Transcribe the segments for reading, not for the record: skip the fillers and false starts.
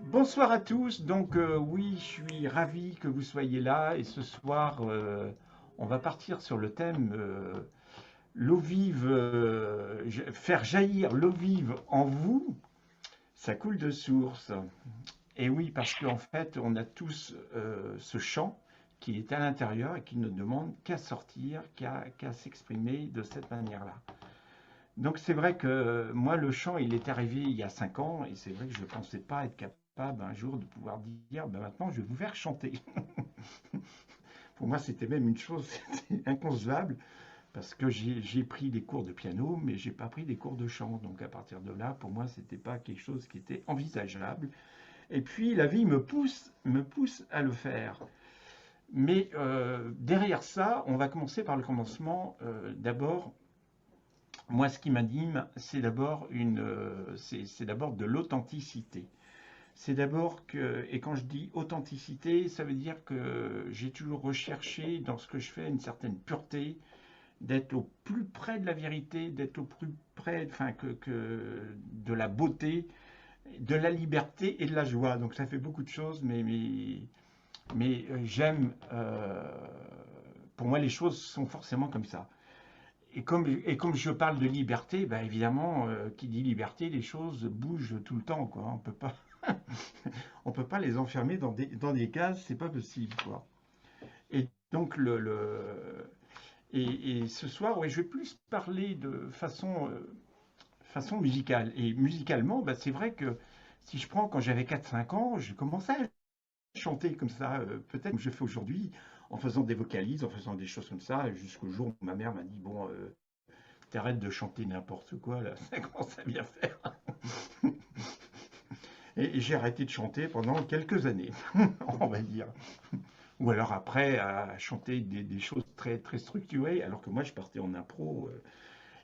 Bonsoir à tous. Donc oui, je suis ravi que vous soyez là et ce soir, on va partir sur le thème l'eau vive, faire jaillir l'eau vive en vous, ça coule de source. Et oui, parce qu'en fait, on a tous ce champ qui est à l'intérieur et qui ne demande qu'à sortir, qu'à s'exprimer de cette manière-là. Donc c'est vrai que moi, le chant, il est arrivé il y a 5 ans, et c'est vrai que je ne pensais pas être capable un jour de pouvoir dire, ben maintenant, je vais vous faire chanter. Pour moi, c'était même une chose c'était inconcevable, parce que j'ai pris des cours de piano, mais j'ai pas pris des cours de chant. Donc à partir de là, pour moi, c'était pas quelque chose qui était envisageable. Et puis la vie me pousse à le faire. Mais derrière ça, on va commencer par le commencement. D'abord, moi, ce qui m'anime, c'est d'abord de l'authenticité. C'est d'abord que, et quand je dis authenticité, ça veut dire que j'ai toujours recherché dans ce que je fais une certaine pureté, d'être au plus près de la vérité, d'être au plus près, enfin, de la beauté, de la liberté et de la joie. Donc ça fait beaucoup de choses, mais j'aime. Pour moi, les choses sont forcément comme ça. Et comme je parle de liberté, bah évidemment, qui dit liberté, les choses bougent tout le temps, quoi. On peut pas les enfermer dans des cases, c'est pas possible, quoi. Et donc et ce soir, ouais, je vais plus parler de façon musicale. Et musicalement, bah, c'est vrai que si je prends quand j'avais 4 5 ans, je commençais à chanter comme ça, peut-être comme je fais aujourd'hui, en faisant des vocalises, en faisant des choses comme ça, jusqu'au jour où ma mère m'a dit, bon, t'arrêtes de chanter n'importe quoi, là, ça commence à bien faire. Et j'ai arrêté de chanter pendant quelques années, on va dire. Ou alors après, à chanter des choses très, très structurées, alors que moi, je partais en impro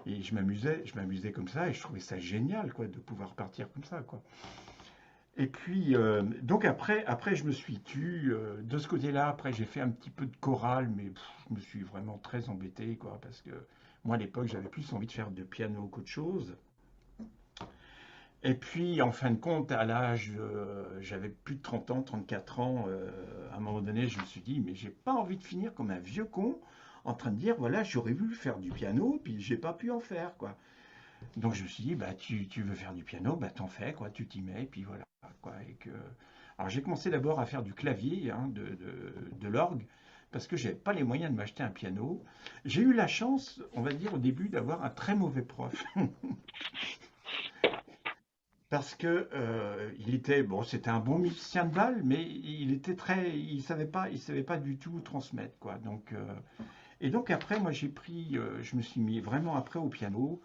et je m'amusais comme ça, et je trouvais ça génial, quoi, de pouvoir partir comme ça, quoi. Et puis, donc après, je me suis tu. De ce côté-là, après, j'ai fait un petit peu de chorale, mais je me suis vraiment très embêté, quoi, parce que moi, à l'époque, j'avais plus envie de faire de piano qu'autre chose. Et puis, en fin de compte, à l'âge, j'avais plus de 30 ans, 34 ans, à un moment donné, je me suis dit, mais j'ai pas envie de finir comme un vieux con en train de dire, voilà, j'aurais voulu faire du piano, puis j'ai pas pu en faire, quoi. Donc je me suis dit, bah, tu veux faire du piano, bah, t'en fais, quoi, tu t'y mets, et puis voilà, quoi. Alors j'ai commencé d'abord à faire du clavier, hein, de l'orgue, parce que j'avais pas les moyens de m'acheter un piano. J'ai eu la chance, on va dire, au début, d'avoir un très mauvais prof. Parce que il était bon, c'était un bon musicien de bal, mais il savait pas du tout transmettre, quoi. Et donc après, moi je me suis mis vraiment après au piano.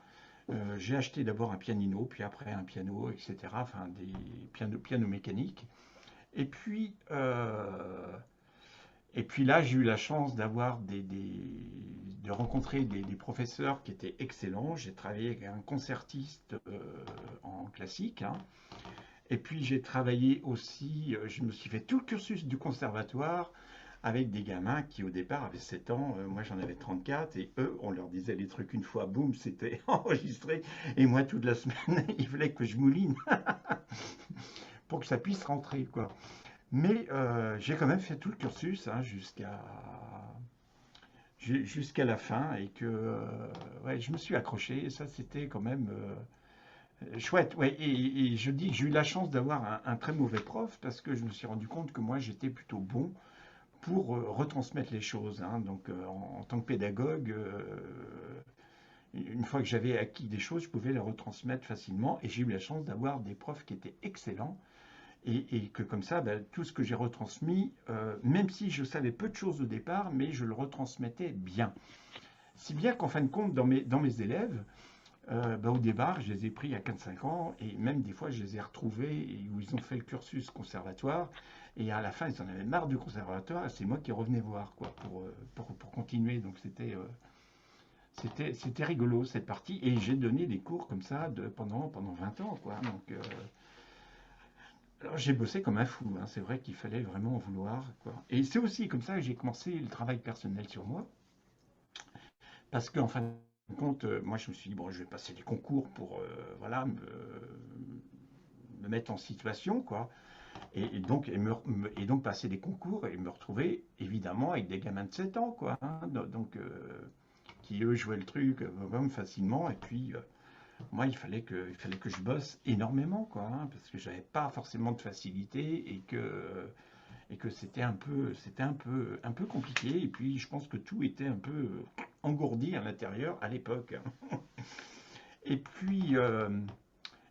J'ai acheté d'abord un pianino, puis après un piano, etc. Enfin des pianos mécaniques. Et puis là, j'ai eu la chance de rencontrer des professeurs qui étaient excellents. J'ai travaillé avec un concertiste en classique, hein. Et puis j'ai travaillé aussi, je me suis fait tout le cursus du conservatoire avec des gamins qui au départ avaient 7 ans, moi j'en avais 34, et eux on leur disait les trucs une fois, boum, c'était enregistré, et moi toute la semaine il fallait que je mouline pour que ça puisse rentrer, quoi. Mais j'ai quand même fait tout le cursus, hein, jusqu'à la fin, et que ouais, je me suis accroché, et ça c'était quand même chouette, ouais. Et je dis que j'ai eu la chance d'avoir un très mauvais prof, parce que je me suis rendu compte que moi j'étais plutôt bon pour retransmettre les choses, hein. Donc en tant que pédagogue, une fois que j'avais acquis des choses, je pouvais les retransmettre facilement, et j'ai eu la chance d'avoir des profs qui étaient excellents, et que comme ça, ben, tout ce que j'ai retransmis, même si je savais peu de choses au départ, mais je le retransmettais bien. Si bien qu'en fin de compte, dans mes élèves, bah, au départ, je les ai pris à 4 5 ans, et même des fois, je les ai retrouvés où ils ont fait le cursus conservatoire, et à la fin, ils en avaient marre du conservatoire, et c'est moi qui revenais voir, quoi, pour continuer. Donc c'était rigolo, cette partie, et j'ai donné des cours comme ça pendant 20 ans, quoi. Donc alors j'ai bossé comme un fou, hein. C'est vrai qu'il fallait vraiment en vouloir, quoi. Et c'est aussi comme ça que j'ai commencé le travail personnel sur moi, parce qu'en fin de compte, moi je me suis dit, bon, je vais passer des concours pour voilà, me mettre en situation, quoi. Et donc passer des concours et me retrouver évidemment avec des gamins de 7 ans, quoi, hein, donc qui eux jouaient le truc vraiment facilement. Et puis moi, il fallait que je bosse énormément, quoi, hein, parce que j'avais pas forcément de facilité et que c'était un peu compliqué. Et puis je pense que tout était un peu engourdi à l'intérieur à l'époque. Et puis, euh,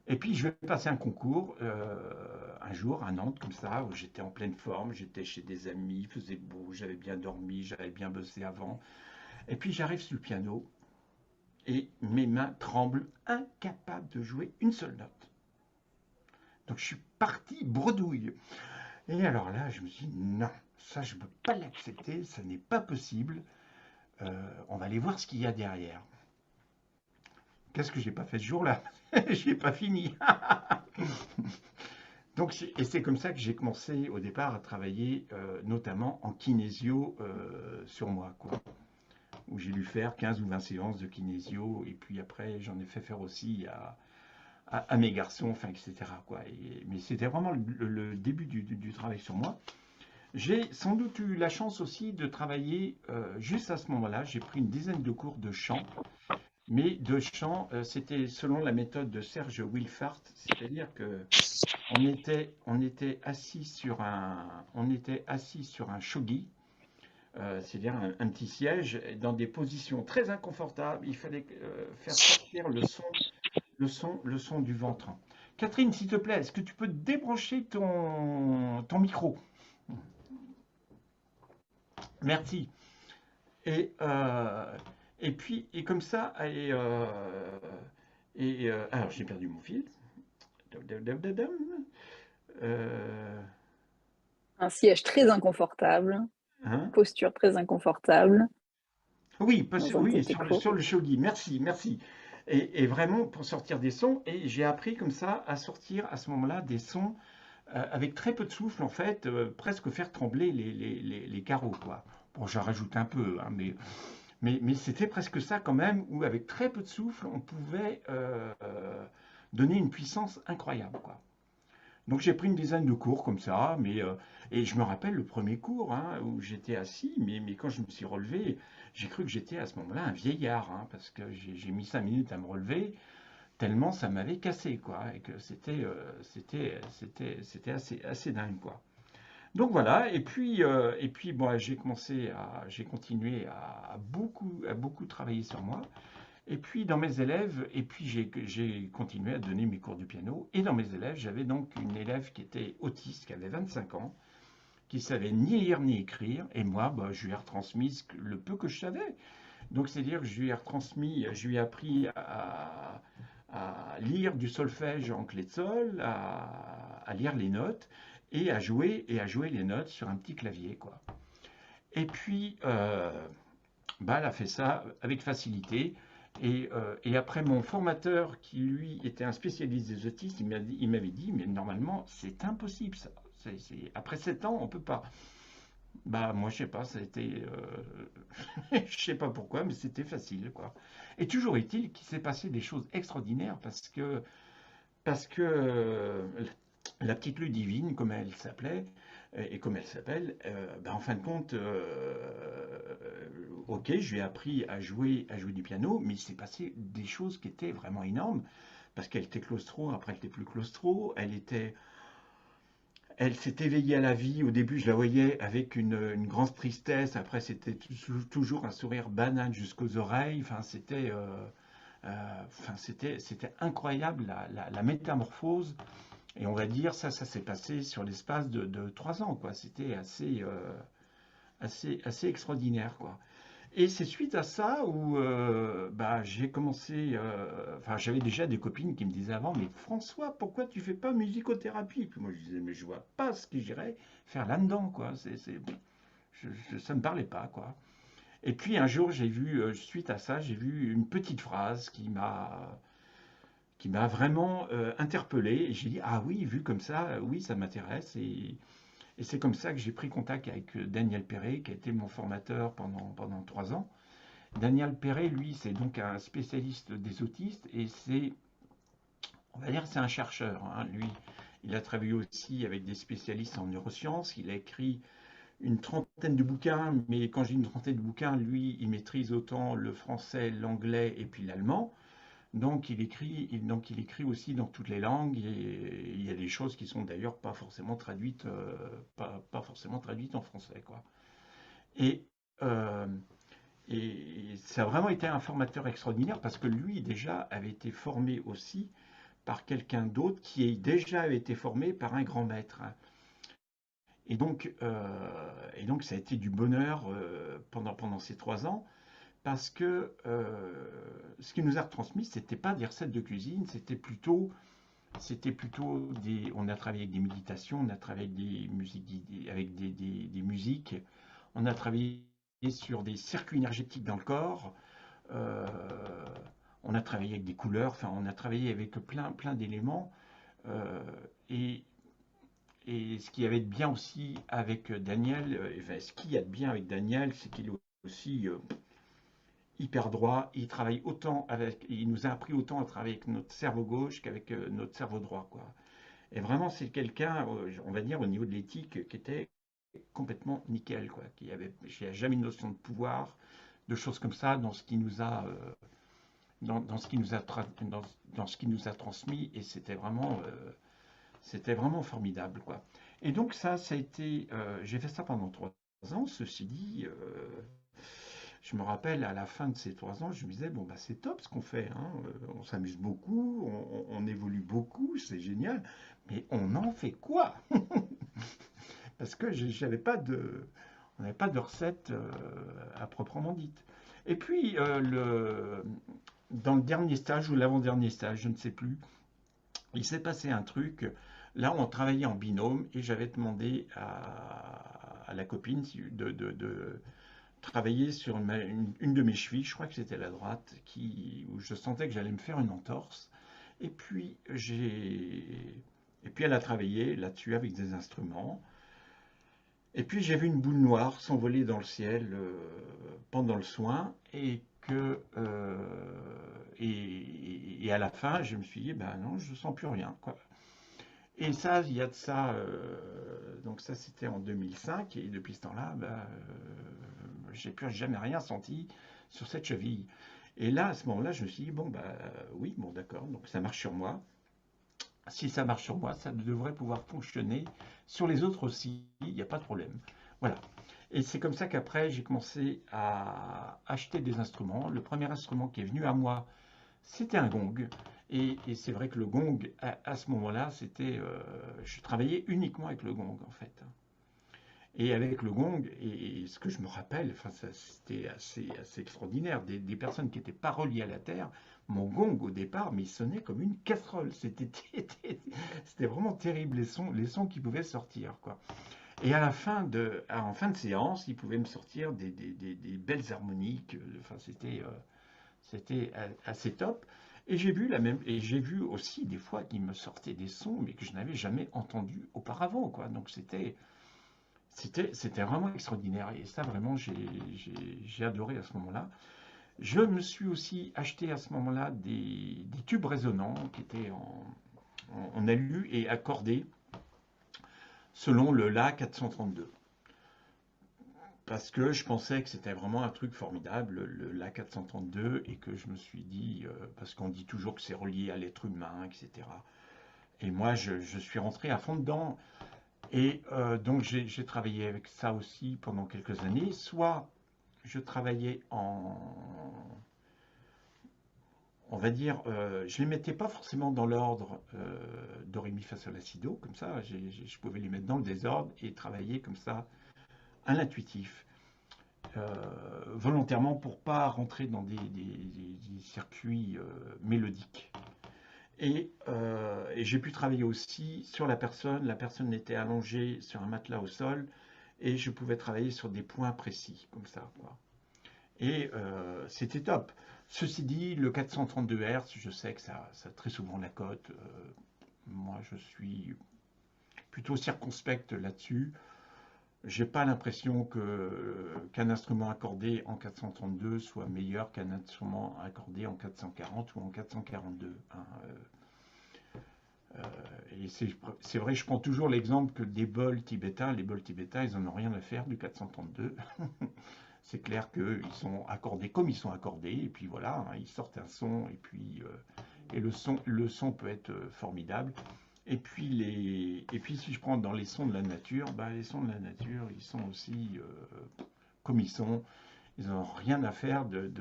et puis, je vais passer un concours un jour à Nantes, comme ça, où j'étais en pleine forme, j'étais chez des amis, il faisait beau, j'avais bien dormi, j'avais bien bossé avant. Et puis, j'arrive sur le piano et mes mains tremblent, incapables de jouer une seule note. Donc, je suis parti bredouille. Et alors là, je me suis dit, non, ça, je ne peux pas l'accepter, ça n'est pas possible. On va aller voir ce qu'il y a derrière. Qu'est-ce que j'ai pas fait ce jour-là? Je n'ai pas fini. Donc, et c'est comme ça que j'ai commencé au départ à travailler, notamment en kinésio sur moi, quoi. Où j'ai dû faire 15 ou 20 séances de kinésio, et puis après, j'en ai fait faire aussi à mes garçons, enfin, etc., quoi. Mais c'était vraiment le début du travail sur moi. J'ai sans doute eu la chance aussi de travailler juste à ce moment-là. J'ai pris une dizaine de cours de chant, mais de chant, c'était selon la méthode de Serge Wilfart, c'est-à-dire que on était assis sur un shogi, c'est-à-dire un petit siège, dans des positions très inconfortables. Il fallait faire sortir le son du ventre. Catherine, s'il te plaît, est-ce que tu peux débrancher ton micro? Merci. Et, euh, et puis, et comme ça, alors j'ai perdu mon fil. Euh, Un siège très inconfortable, hein. posture très inconfortable Oui, dans un de oui, tes sur le, cours. sur le shogi, merci, merci. Et vraiment pour sortir des sons, et j'ai appris comme ça à sortir à ce moment-là des sons avec très peu de souffle, en fait, presque faire trembler les carreaux, quoi. Bon, j'en rajoute un peu, hein, mais c'était presque ça quand même, où avec très peu de souffle, on pouvait donner une puissance incroyable, quoi. Donc j'ai pris une dizaine de cours comme ça, et je me rappelle le premier cours hein, où j'étais assis, mais quand je me suis relevé, j'ai cru que j'étais à ce moment-là un vieillard, hein, parce que j'ai mis 5 minutes à me relever, tellement ça m'avait cassé, quoi, et que c'était assez dingue, quoi. Donc voilà, et puis bon, j'ai continué à beaucoup travailler sur moi. Et puis dans mes élèves, et puis j'ai continué à donner mes cours de piano. Et dans mes élèves, j'avais donc une élève qui était autiste, qui avait 25 ans, qui savait ni lire ni écrire. Et moi, bah, je lui ai retransmis le peu que je savais. Donc c'est-à-dire que je lui ai appris à lire du solfège en clé de sol, à lire les notes et à jouer les notes sur un petit clavier, quoi. Et puis, bah, elle a fait ça avec facilité. Et après, mon formateur, qui lui était un spécialiste des autistes, il m'avait dit, mais normalement, c'est impossible ça. Après 7 ans, on peut pas. Bah, moi, je sais pas, ça a été. Je sais pas pourquoi, mais c'était facile, quoi. Et toujours est-il qu'il s'est passé des choses extraordinaires parce que la petite Ludivine, comme elle s'appelait, et comme elle s'appelle, ben, en fin de compte, ok, je lui ai appris à jouer du piano, mais il s'est passé des choses qui étaient vraiment énormes, parce qu'elle était claustro, après elle était plus claustro, elle s'est éveillée à la vie, au début je la voyais avec une grande tristesse, après c'était toujours un sourire banal jusqu'aux oreilles, enfin, c'était incroyable la métamorphose. Et on va dire, ça s'est passé sur l'espace de 3 ans, quoi. C'était assez extraordinaire, quoi. Et c'est suite à ça où bah, j'ai commencé. Enfin, j'avais déjà des copines qui me disaient avant, mais François, pourquoi tu fais pas musicothérapie? Puis moi, je disais, mais je vois pas ce que j'irais faire là-dedans, quoi. Ça me parlait pas, quoi. Et puis un jour, suite à ça, j'ai vu une petite phrase qui m'a vraiment interpellé. Et j'ai dit, ah oui, vu comme ça, oui, ça m'intéresse. Et c'est comme ça que j'ai pris contact avec Daniel Perret, qui a été mon formateur pendant 3 ans. Daniel Perret, lui, c'est donc un spécialiste des autistes et on va dire, c'est un chercheur, hein, lui. Il a travaillé aussi avec des spécialistes en neurosciences. Il a écrit une trentaine de bouquins, mais quand j'ai une trentaine de bouquins, lui, il maîtrise autant le français, l'anglais et puis l'allemand. Donc il écrit aussi dans toutes les langues et il y a des choses qui sont d'ailleurs pas forcément traduites, pas forcément traduites en français, quoi. Et, euh, et ça a vraiment été un formateur extraordinaire parce que lui déjà avait été formé aussi par quelqu'un d'autre qui déjà avait été formé par un grand maître. Et donc ça a été du bonheur pendant ces 3 ans parce que ce qu'il nous a transmis, c'était pas des recettes de cuisine, c'était plutôt on a travaillé avec des méditations, on a travaillé avec des musiques, des musiques, on a travaillé sur des circuits énergétiques dans le corps, euh, on a travaillé avec des couleurs, enfin on a travaillé avec plein d'éléments. euh, et, et ce qui avait de bien aussi avec Daniel, enfin, ce qu'il y a de bien avec Daniel, c'est qu'il est aussi hyper droit. Il nous a appris autant à travailler avec notre cerveau gauche qu'avec notre cerveau droit, quoi. Et vraiment, c'est quelqu'un, on va dire, au niveau de l'éthique, qui était complètement nickel, quoi. Qui a jamais une notion de pouvoir, de choses comme ça, dans ce qui nous a, dans ce qui nous a, dans ce qui nous a transmis. Et c'était vraiment formidable, quoi. Et donc ça a été, j'ai fait ça pendant 3 ans. Ceci dit, je me rappelle à la fin de ces 3 ans, je me disais, bon, bah, c'est top ce qu'on fait, hein. On s'amuse beaucoup, on évolue beaucoup, c'est génial, mais on en fait quoi? Parce que on n'avait pas de recette à proprement dite. Et puis, dans le dernier stage ou l'avant-dernier stage, je ne sais plus, il s'est passé un truc. Là, on travaillait en binôme et j'avais demandé à la copine de travailler sur une de mes chevilles, je crois que c'était la droite, où je sentais que j'allais me faire une entorse. Et puis, et puis elle a travaillé là-dessus avec des instruments. Et puis j'ai vu une boule noire s'envoler dans le ciel pendant le soin et à la fin je me suis dit ben non, je sens plus rien, quoi. Et ça, il y a de ça, donc ça c'était en 2005 et depuis ce temps-là, ben, j'ai plus jamais rien senti sur cette cheville. Et là, à ce moment-là, je me suis dit bon bah oui, bon d'accord, donc ça marche sur moi. Si ça marche sur moi, ça devrait pouvoir fonctionner sur les autres aussi, il n'y a pas de problème. Voilà. Et c'est comme ça qu'après, j'ai commencé à acheter des instruments. Le premier instrument qui est venu à moi, c'était un gong. Et c'est vrai que le gong, à ce moment-là, je travaillais uniquement avec le gong, en fait. Et avec le gong, et ce que je me rappelle, enfin, c'était assez extraordinaire, des personnes qui n'étaient pas reliées à la terre, mon gong au départ, mais il sonnait comme une casserole. C'était vraiment terrible les sons qui pouvaient sortir, quoi. Et en fin de séance, il pouvait me sortir des belles harmoniques. Enfin, c'était assez top. Et j'ai vu aussi des fois qu'il me sortait des sons, mais que je n'avais jamais entendus auparavant, quoi. Donc c'était vraiment extraordinaire. Et ça, vraiment, j'ai adoré à ce moment-là. Je me suis aussi acheté à ce moment-là des tubes résonnants qui étaient en alu et accordés selon le La 432. Parce que je pensais que c'était vraiment un truc formidable, le La 432, et que je me suis dit, parce qu'on dit toujours que c'est relié à l'être humain, etc. Et moi, je suis rentré à fond dedans. Et donc, j'ai travaillé avec ça aussi pendant quelques années. Soit je travaillais on va dire, je les mettais pas forcément dans l'ordre do, ré, mi, fa, sol, la, si, do, comme ça. Je pouvais les mettre dans le désordre et travailler comme ça, à l'intuitif, volontairement pour pas rentrer dans des circuits mélodiques. Et j'ai pu travailler aussi sur la personne. La personne était allongée sur un matelas au sol et je pouvais travailler sur des points précis, comme ça, quoi. Et c'était top. Ceci dit, le 432 Hz, je sais que ça a très souvent la cote. Moi, je suis plutôt circonspect là-dessus. J'ai pas l'impression qu'un instrument accordé en 432 soit meilleur qu'un instrument accordé en 440 ou en 442, hein. Euh, et c'est vrai, je prends toujours l'exemple que des bols tibétains, les bols tibétains, ils n'en ont rien à faire du 432. C'est clair qu'ils sont accordés comme ils sont accordés, et puis voilà, hein, ils sortent un son, et le son peut être formidable. Et puis si je prends dans les sons de la nature, bah, les sons de la nature, ils sont aussi comme ils sont. Ils n'ont rien à faire d'une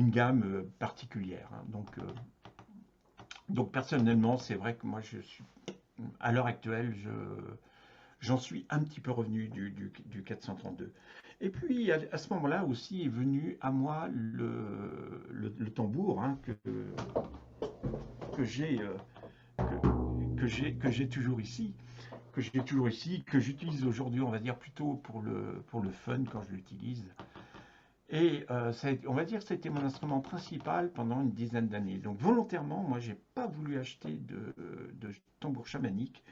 gamme particulière, hein. Donc personnellement, c'est vrai que moi, à l'heure actuelle, j'en suis un petit peu revenu du 432. Et puis à ce moment-là aussi est venu à moi le tambour, hein, que j'ai que j'ai toujours ici, que j'utilise aujourd'hui, on va dire plutôt pour le fun quand je l'utilise. Et on va dire que c'était mon instrument principal pendant une dizaine d'années. Donc volontairement, moi, j'ai pas voulu acheter de tambour chamanique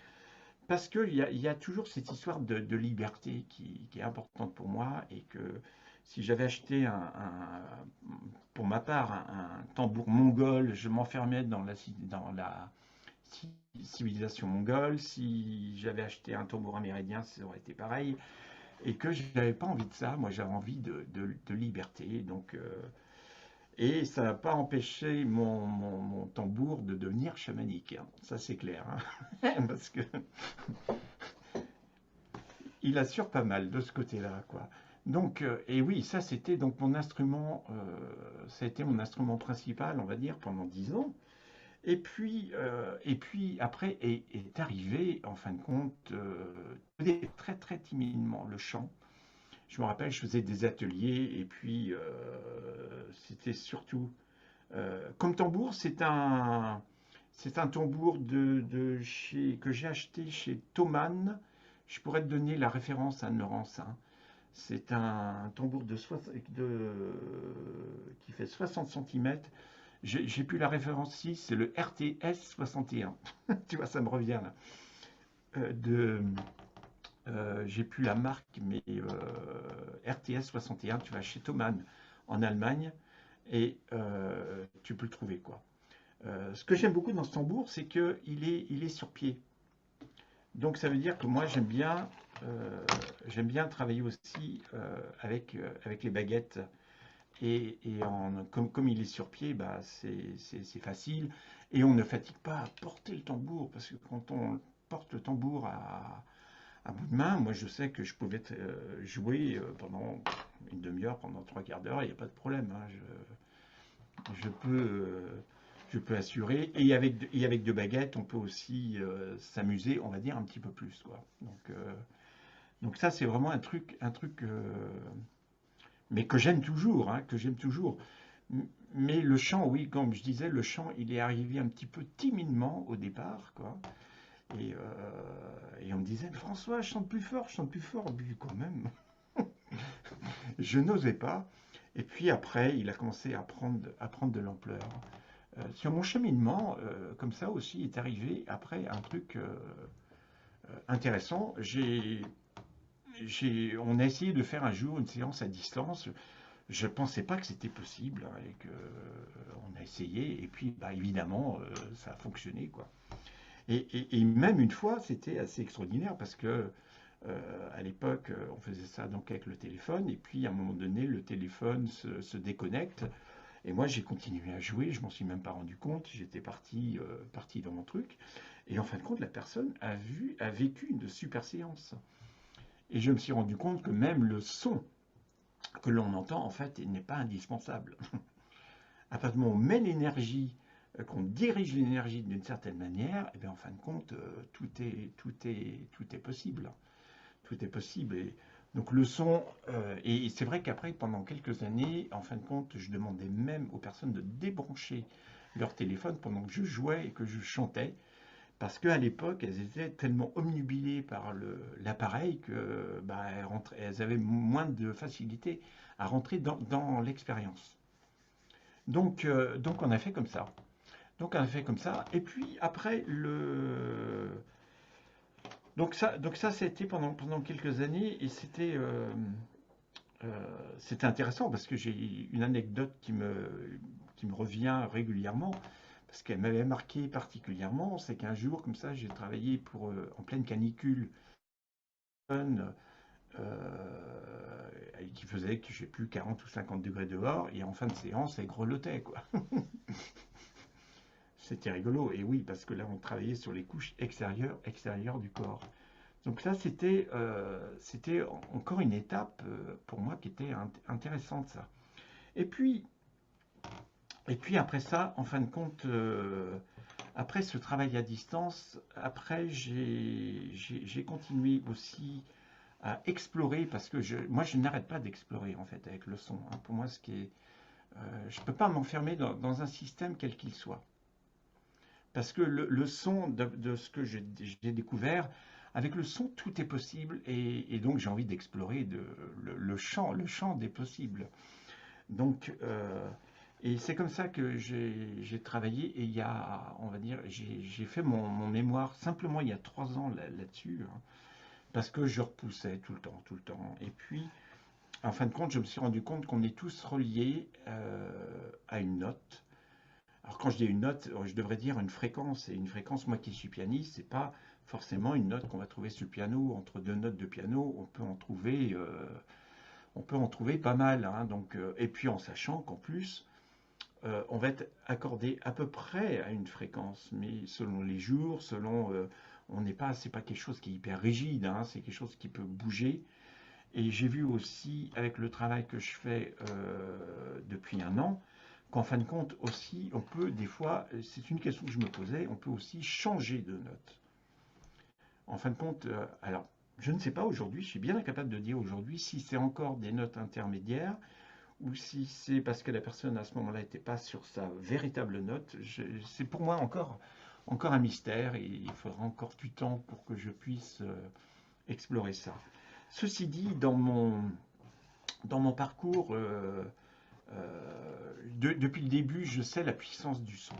parce qu'il y a toujours cette histoire de liberté qui est importante pour moi et que si j'avais acheté pour ma part un tambour mongol, je m'enfermais dans la civilisation mongole. Si j'avais acheté un tambour amérindien, ça aurait été pareil. Et que je n'avais pas envie de ça, moi j'avais envie de liberté. Et ça n'a pas empêché mon tambour de devenir chamanique, hein. Ça c'est clair, hein. Parce que il assure pas mal de ce côté-là, quoi. Et oui, ça c'était donc mon instrument, ça a été mon instrument principal, on va dire, pendant 10 ans. Et puis après est arrivé, en fin de compte, très très timidement le chant. Je me rappelle, je faisais des ateliers et puis c'était surtout comme tambour, c'est un tambour que j'ai acheté chez Thomann. Je pourrais te donner la référence à Neurance, hein. C'est un tambour qui fait 60 cm. J'ai plus la référence ici, c'est le RTS 61. Tu vois, ça me revient là. De j'ai plus la marque, mais RTS 61, tu vas chez Thomann en Allemagne et tu peux le trouver, quoi. Ce que j'aime beaucoup dans ce tambour, c'est il est sur pied. Donc ça veut dire que moi j'aime bien travailler aussi avec les baguettes. Comme il est sur pied, bah, c'est facile. Et on ne fatigue pas à porter le tambour, parce que quand on porte le tambour à bout de main, moi je sais que je pouvais jouer pendant une demi-heure, pendant trois quarts d'heure, il n'y a pas de problème, hein. Je peux, je peux assurer. Et avec deux baguettes, on peut aussi s'amuser, on va dire, un petit peu plus, quoi. Donc ça, c'est vraiment un truc mais que j'aime toujours, hein, que j'aime toujours. Mais le chant, oui, comme je disais, le chant, il est arrivé un petit peu timidement au départ, quoi. Et on me disait, François, chante plus fort. Puis quand même, je n'osais pas. Et puis après, il a commencé à prendre de l'ampleur. Sur mon cheminement, comme ça aussi, est arrivé après un truc intéressant. On a essayé de faire un jour une séance à distance. Je ne pensais pas que c'était possible, hein, et que on a essayé. Et puis, bah, évidemment, ça a fonctionné, quoi. Et même une fois, c'était assez extraordinaire parce que à l'époque, on faisait ça donc avec le téléphone. Et puis, à un moment donné, le téléphone se déconnecte. Et moi, j'ai continué à jouer. Je m'en suis même pas rendu compte. J'étais parti dans mon truc. Et en fin de compte, la personne a vécu une super séance. Et je me suis rendu compte que même le son que l'on entend, en fait, il n'est pas indispensable. À partir du moment où on met l'énergie, qu'on dirige l'énergie d'une certaine manière, et bien en fin de compte, tout est possible. Tout est possible. Et donc le son, et c'est vrai qu'après, pendant quelques années, en fin de compte, je demandais même aux personnes de débrancher leur téléphone pendant que je jouais et que je chantais, parce qu'à l'époque, elles étaient tellement omnubilées par l'appareil que bah, elles avaient moins de facilité à rentrer dans l'expérience. Donc on a fait comme ça. Donc on a fait comme ça. Et puis après donc ça c'était pendant quelques années et c'était intéressant parce que j'ai une anecdote qui me revient régulièrement. ce qu'elle m'avait marqué particulièrement, c'est qu'un jour, comme ça, j'ai travaillé en pleine canicule, qui faisait que je sais plus 40 ou 50 degrés dehors, et en fin de séance, elle grelottait, quoi. C'était rigolo, et oui, parce que là, on travaillait sur les couches extérieures du corps. Donc ça, c'était encore une étape pour moi qui était intéressante, ça. Et puis, et puis après ça, en fin de compte, après ce travail à distance, après j'ai continué aussi à explorer parce que moi je n'arrête pas d'explorer en fait avec le son, hein. Pour moi, je ne peux pas m'enfermer dans un système quel qu'il soit. Parce que le son de ce que j'ai découvert, avec le son, tout est possible et donc j'ai envie d'explorer le champ des possibles. Donc, et c'est comme ça que j'ai travaillé et il y a, on va dire, j'ai fait mon mémoire simplement il y a 3 ans là-dessus, hein, parce que je repoussais tout le temps, tout le temps. Et puis, en fin de compte, je me suis rendu compte qu'on est tous reliés à une note. Alors quand je dis une note, je devrais dire une fréquence. Et une fréquence, moi qui suis pianiste, c'est pas forcément une note qu'on va trouver sur le piano. Entre deux notes de piano, on peut en trouver pas mal, hein. Donc, et puis en sachant qu'en plus, on va être accordé à peu près à une fréquence, mais selon les jours, on n'est pas, c'est pas quelque chose qui est hyper rigide, hein, c'est quelque chose qui peut bouger. Et j'ai vu aussi avec le travail que je fais depuis un an, qu'en fin de compte aussi, on peut des fois, c'est une question que je me posais, on peut aussi changer de note. En fin de compte, alors je ne sais pas aujourd'hui, je suis bien incapable de dire aujourd'hui si c'est encore des notes intermédiaires ou si c'est parce que la personne à ce moment-là n'était pas sur sa véritable note. C'est pour moi encore un mystère et il faudra encore du temps pour que je puisse explorer ça. Ceci dit, dans mon parcours, depuis le début, je sais la puissance du son.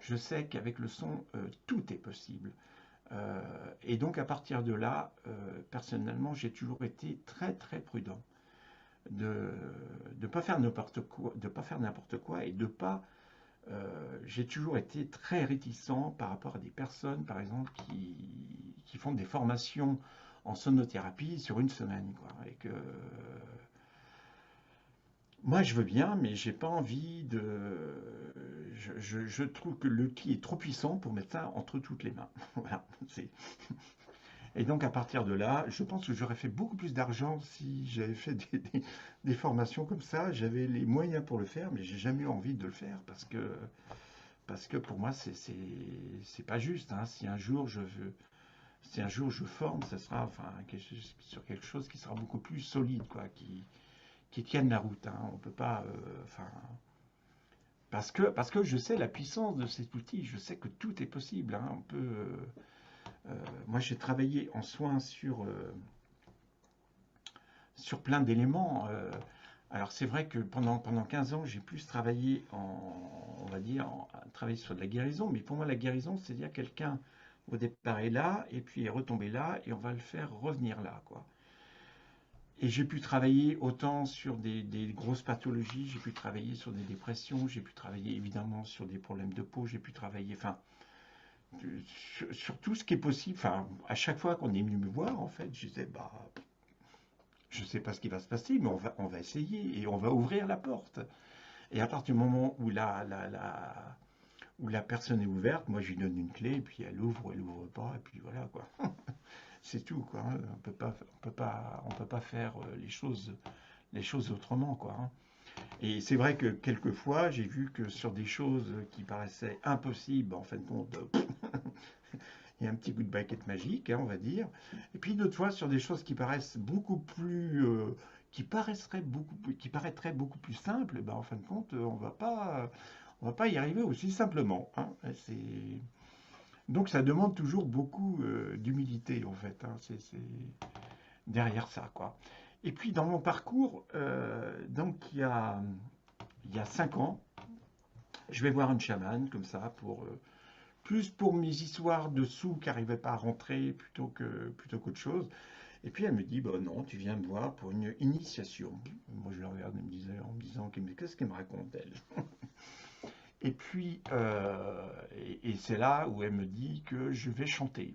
Je sais qu'avec le son, tout est possible. Et donc à partir de là, personnellement, j'ai toujours été très très prudent de ne pas faire n'importe quoi, et de pas. J'ai toujours été très réticent par rapport à des personnes, par exemple, qui font des formations en sonothérapie sur une semaine, quoi. Et que moi, je veux bien, mais j'ai pas envie de. Je trouve que l'outil est trop puissant pour mettre ça entre toutes les mains. Voilà. Et donc, à partir de là, je pense que j'aurais fait beaucoup plus d'argent si j'avais fait des formations comme ça. J'avais les moyens pour le faire, mais j'ai jamais eu envie de le faire parce que pour moi, c'est pas juste, hein. Si un jour je forme, ça sera enfin sur quelque chose qui sera beaucoup plus solide, quoi, qui tienne la route, hein. On peut pas, enfin, parce que je sais la puissance de cet outil, je sais que tout est possible, hein. Moi, j'ai travaillé en soins sur plein d'éléments. Alors, c'est vrai que pendant 15 ans, j'ai plus travaillé on va dire, travaillé sur de la guérison, mais pour moi, la guérison, c'est-à-dire quelqu'un au départ est là, et puis est retombé là, et on va le faire revenir là, quoi. Et j'ai pu travailler autant sur des grosses pathologies, j'ai pu travailler sur des dépressions, j'ai pu travailler évidemment sur des problèmes de peau, j'ai pu travailler, enfin, sur tout ce qui est possible. Enfin, à chaque fois qu'on est venu me voir, en fait, je disais, bah, je ne sais pas ce qui va se passer, mais on va essayer et on va ouvrir la porte. Et à partir du moment où la personne est ouverte, moi je lui donne une clé, et puis elle ouvre ou elle ouvre pas, et puis voilà, quoi. C'est tout, quoi, hein. On peut pas faire les choses autrement, quoi, hein. Et c'est vrai que quelquefois, j'ai vu que sur des choses qui paraissaient impossibles, en fin de compte, il y a un petit coup de baguette magique, hein, on va dire. Et puis d'autres fois, sur des choses qui paraissent beaucoup plus, qui paraîtraient beaucoup plus simples, ben, en fin de compte, on va pas y arriver aussi simplement, hein. Donc ça demande toujours beaucoup d'humilité, en fait, hein. C'est derrière ça, quoi. Et puis dans mon parcours, donc il y a 5 ans, je vais voir une chamane comme ça plus pour mes histoires de sous qui n'arrivaient pas à rentrer plutôt qu'autre chose. Et puis elle me dit, bah non, tu viens me voir pour une initiation. Moi je la regarde en me disant, qu'est-ce qu'elle me raconte elle? Et puis, et c'est là où elle me dit que je vais chanter.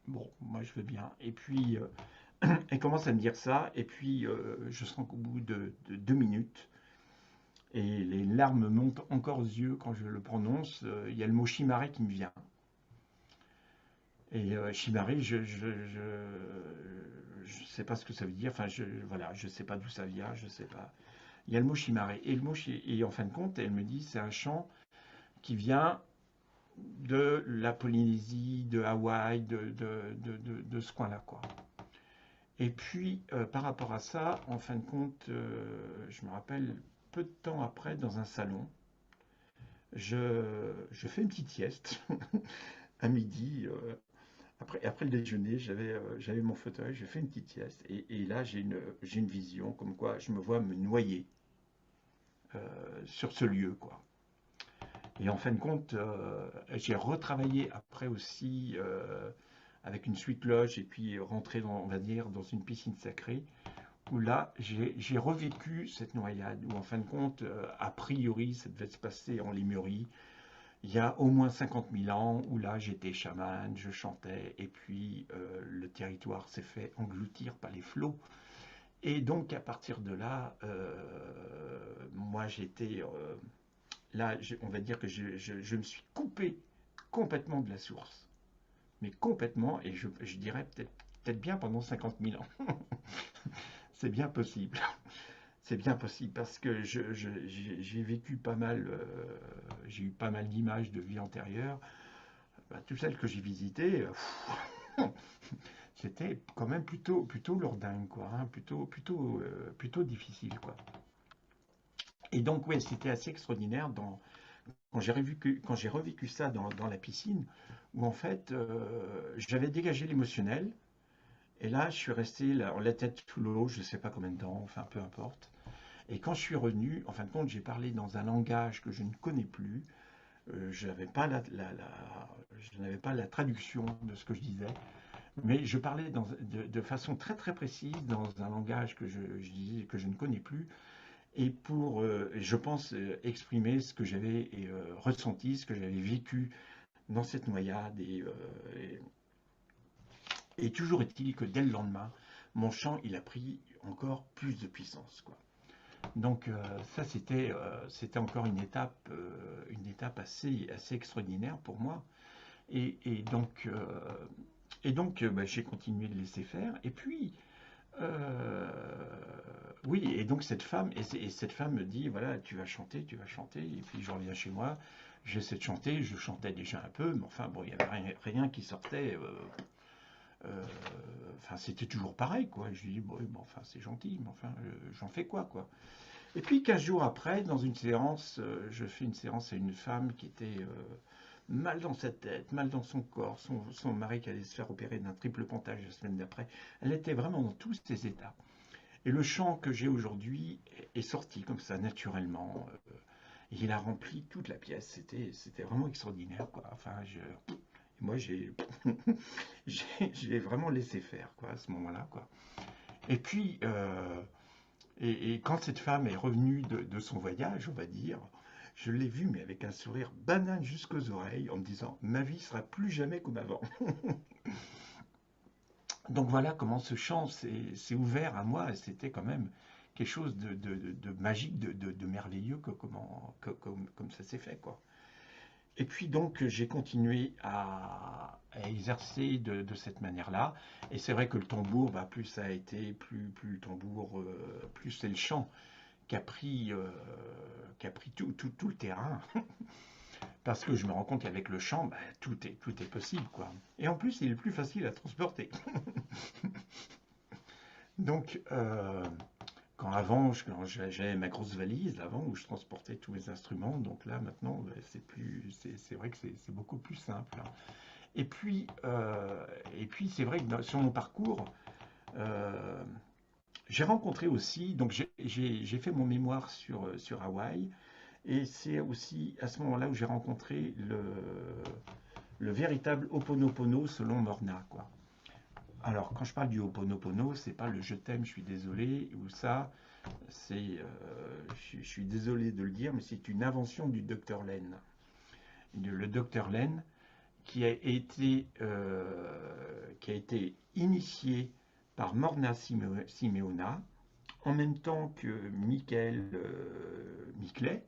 Bon, moi je veux bien. Et puis, elle commence à me dire ça, et puis je sens qu'au bout de 2 minutes, et les larmes montent encore aux yeux quand je le prononce, il y a le mot Chimare qui me vient. Et Chimare, je sais pas ce que ça veut dire, enfin, voilà, je sais pas d'où ça vient, je sais pas. Il y a le mot Chimare, et et en fin de compte, elle me dit, c'est un chant qui vient de la Polynésie, de Hawaï, de ce coin-là, quoi. Et puis, par rapport à ça, en fin de compte, je me rappelle, peu de temps après, dans un salon, je fais une petite sieste à midi. Après le déjeuner, j'avais mon fauteuil, je fais une petite sieste. Et là, j'ai une vision, comme quoi je me vois me noyer sur ce lieu, quoi. Et en fin de compte, j'ai retravaillé après aussi avec une suite loge et puis rentré, on va dire, dans une piscine sacrée où là, j'ai revécu cette noyade, où en fin de compte, a priori, ça devait se passer en Lémurie, il y a au moins 50 000 ans, où là, j'étais chaman, je chantais, et puis le territoire s'est fait engloutir par les flots. Et donc, à partir de là, moi, j'étais là, on va dire que je me suis coupé complètement de la source, mais complètement, et je dirais peut-être bien pendant 50 000 ans. C'est bien possible. C'est bien possible parce que j'ai vécu pas mal, j'ai eu pas mal d'images de vie antérieure. Bah, toutes celles que j'ai visitées, c'était quand même plutôt lourdingue, quoi, hein, plutôt difficile, quoi. Et donc, ouais, c'était assez extraordinaire quand j'ai revécu ça dans la piscine, où en fait, j'avais dégagé l'émotionnel, et là, je suis resté là, la tête sous l'eau, je ne sais pas combien de temps, enfin, peu importe. Et quand je suis revenu, en fin de compte, j'ai parlé dans un langage que je ne connais plus. Je n'avais pas je n'avais pas la traduction de ce que je disais, mais je parlais de façon très très précise dans un langage que je disais que je ne connais plus, et pour, je pense, exprimer ce que j'avais ressenti, ce que j'avais vécu dans cette noyade. Et toujours est-il que dès le lendemain, mon chant, il a pris encore plus de puissance, quoi. Donc ça, c'était encore une étape assez extraordinaire pour moi. Et, et donc, euh, bah, j'ai continué de laisser faire. Et puis, euh, oui, et donc cette femme me dit, voilà, tu vas chanter, tu vas chanter. Et puis je reviens chez moi, j'essaie de chanter, je chantais déjà un peu, mais enfin, bon, il n'y avait rien qui sortait. Euh, enfin, c'était toujours pareil, quoi. Je lui dis, bon, enfin, c'est gentil, mais enfin, j'en fais quoi. Et puis 15 jours après, dans une séance, je fais une séance à une femme qui était mal dans sa tête, mal dans son corps, son mari qui allait se faire opérer d'un triple pontage la semaine d'après. Elle était vraiment dans tous ces états. Et le chant que j'ai aujourd'hui est sorti comme ça, naturellement. Et il a rempli toute la pièce. C'était vraiment extraordinaire, quoi. Enfin, moi, j'ai vraiment laissé faire, quoi, à ce moment-là, quoi. Et puis, et quand cette femme est revenue de son voyage, on va dire, je l'ai vue, mais avec un sourire banal jusqu'aux oreilles, en me disant, ma vie sera plus jamais comme avant. Donc voilà comment ce chant s'est ouvert à moi, et c'était quand même quelque chose de magique, de merveilleux, comme ça s'est fait, quoi. Et puis donc j'ai continué à exercer de cette manière-là. Et c'est vrai que le tambour, bah, plus ça a été, plus le tambour, plus c'est le chant qui a pris tout le terrain. Parce que je me rends compte qu'avec le chant, bah, tout est possible, quoi. Et en plus, il est plus facile à transporter. Donc, quand avant, quand j'avais ma grosse valise, avant, où je transportais tous mes instruments, donc là, maintenant, bah, c'est vrai que c'est beaucoup plus simple, hein. Et puis, c'est vrai que sur mon parcours, euh, j'ai rencontré aussi, donc j'ai fait mon mémoire sur Hawaï, et c'est aussi à ce moment-là où j'ai rencontré le véritable Ho'oponopono selon Morna, quoi. Alors, quand je parle du Ho'oponopono, c'est pas le je t'aime, je suis désolé, ou ça, Je suis désolé de le dire, mais c'est une invention du docteur Len. Le docteur Len, qui a été initié par Morna Simeona, en même temps que Michael Mickley.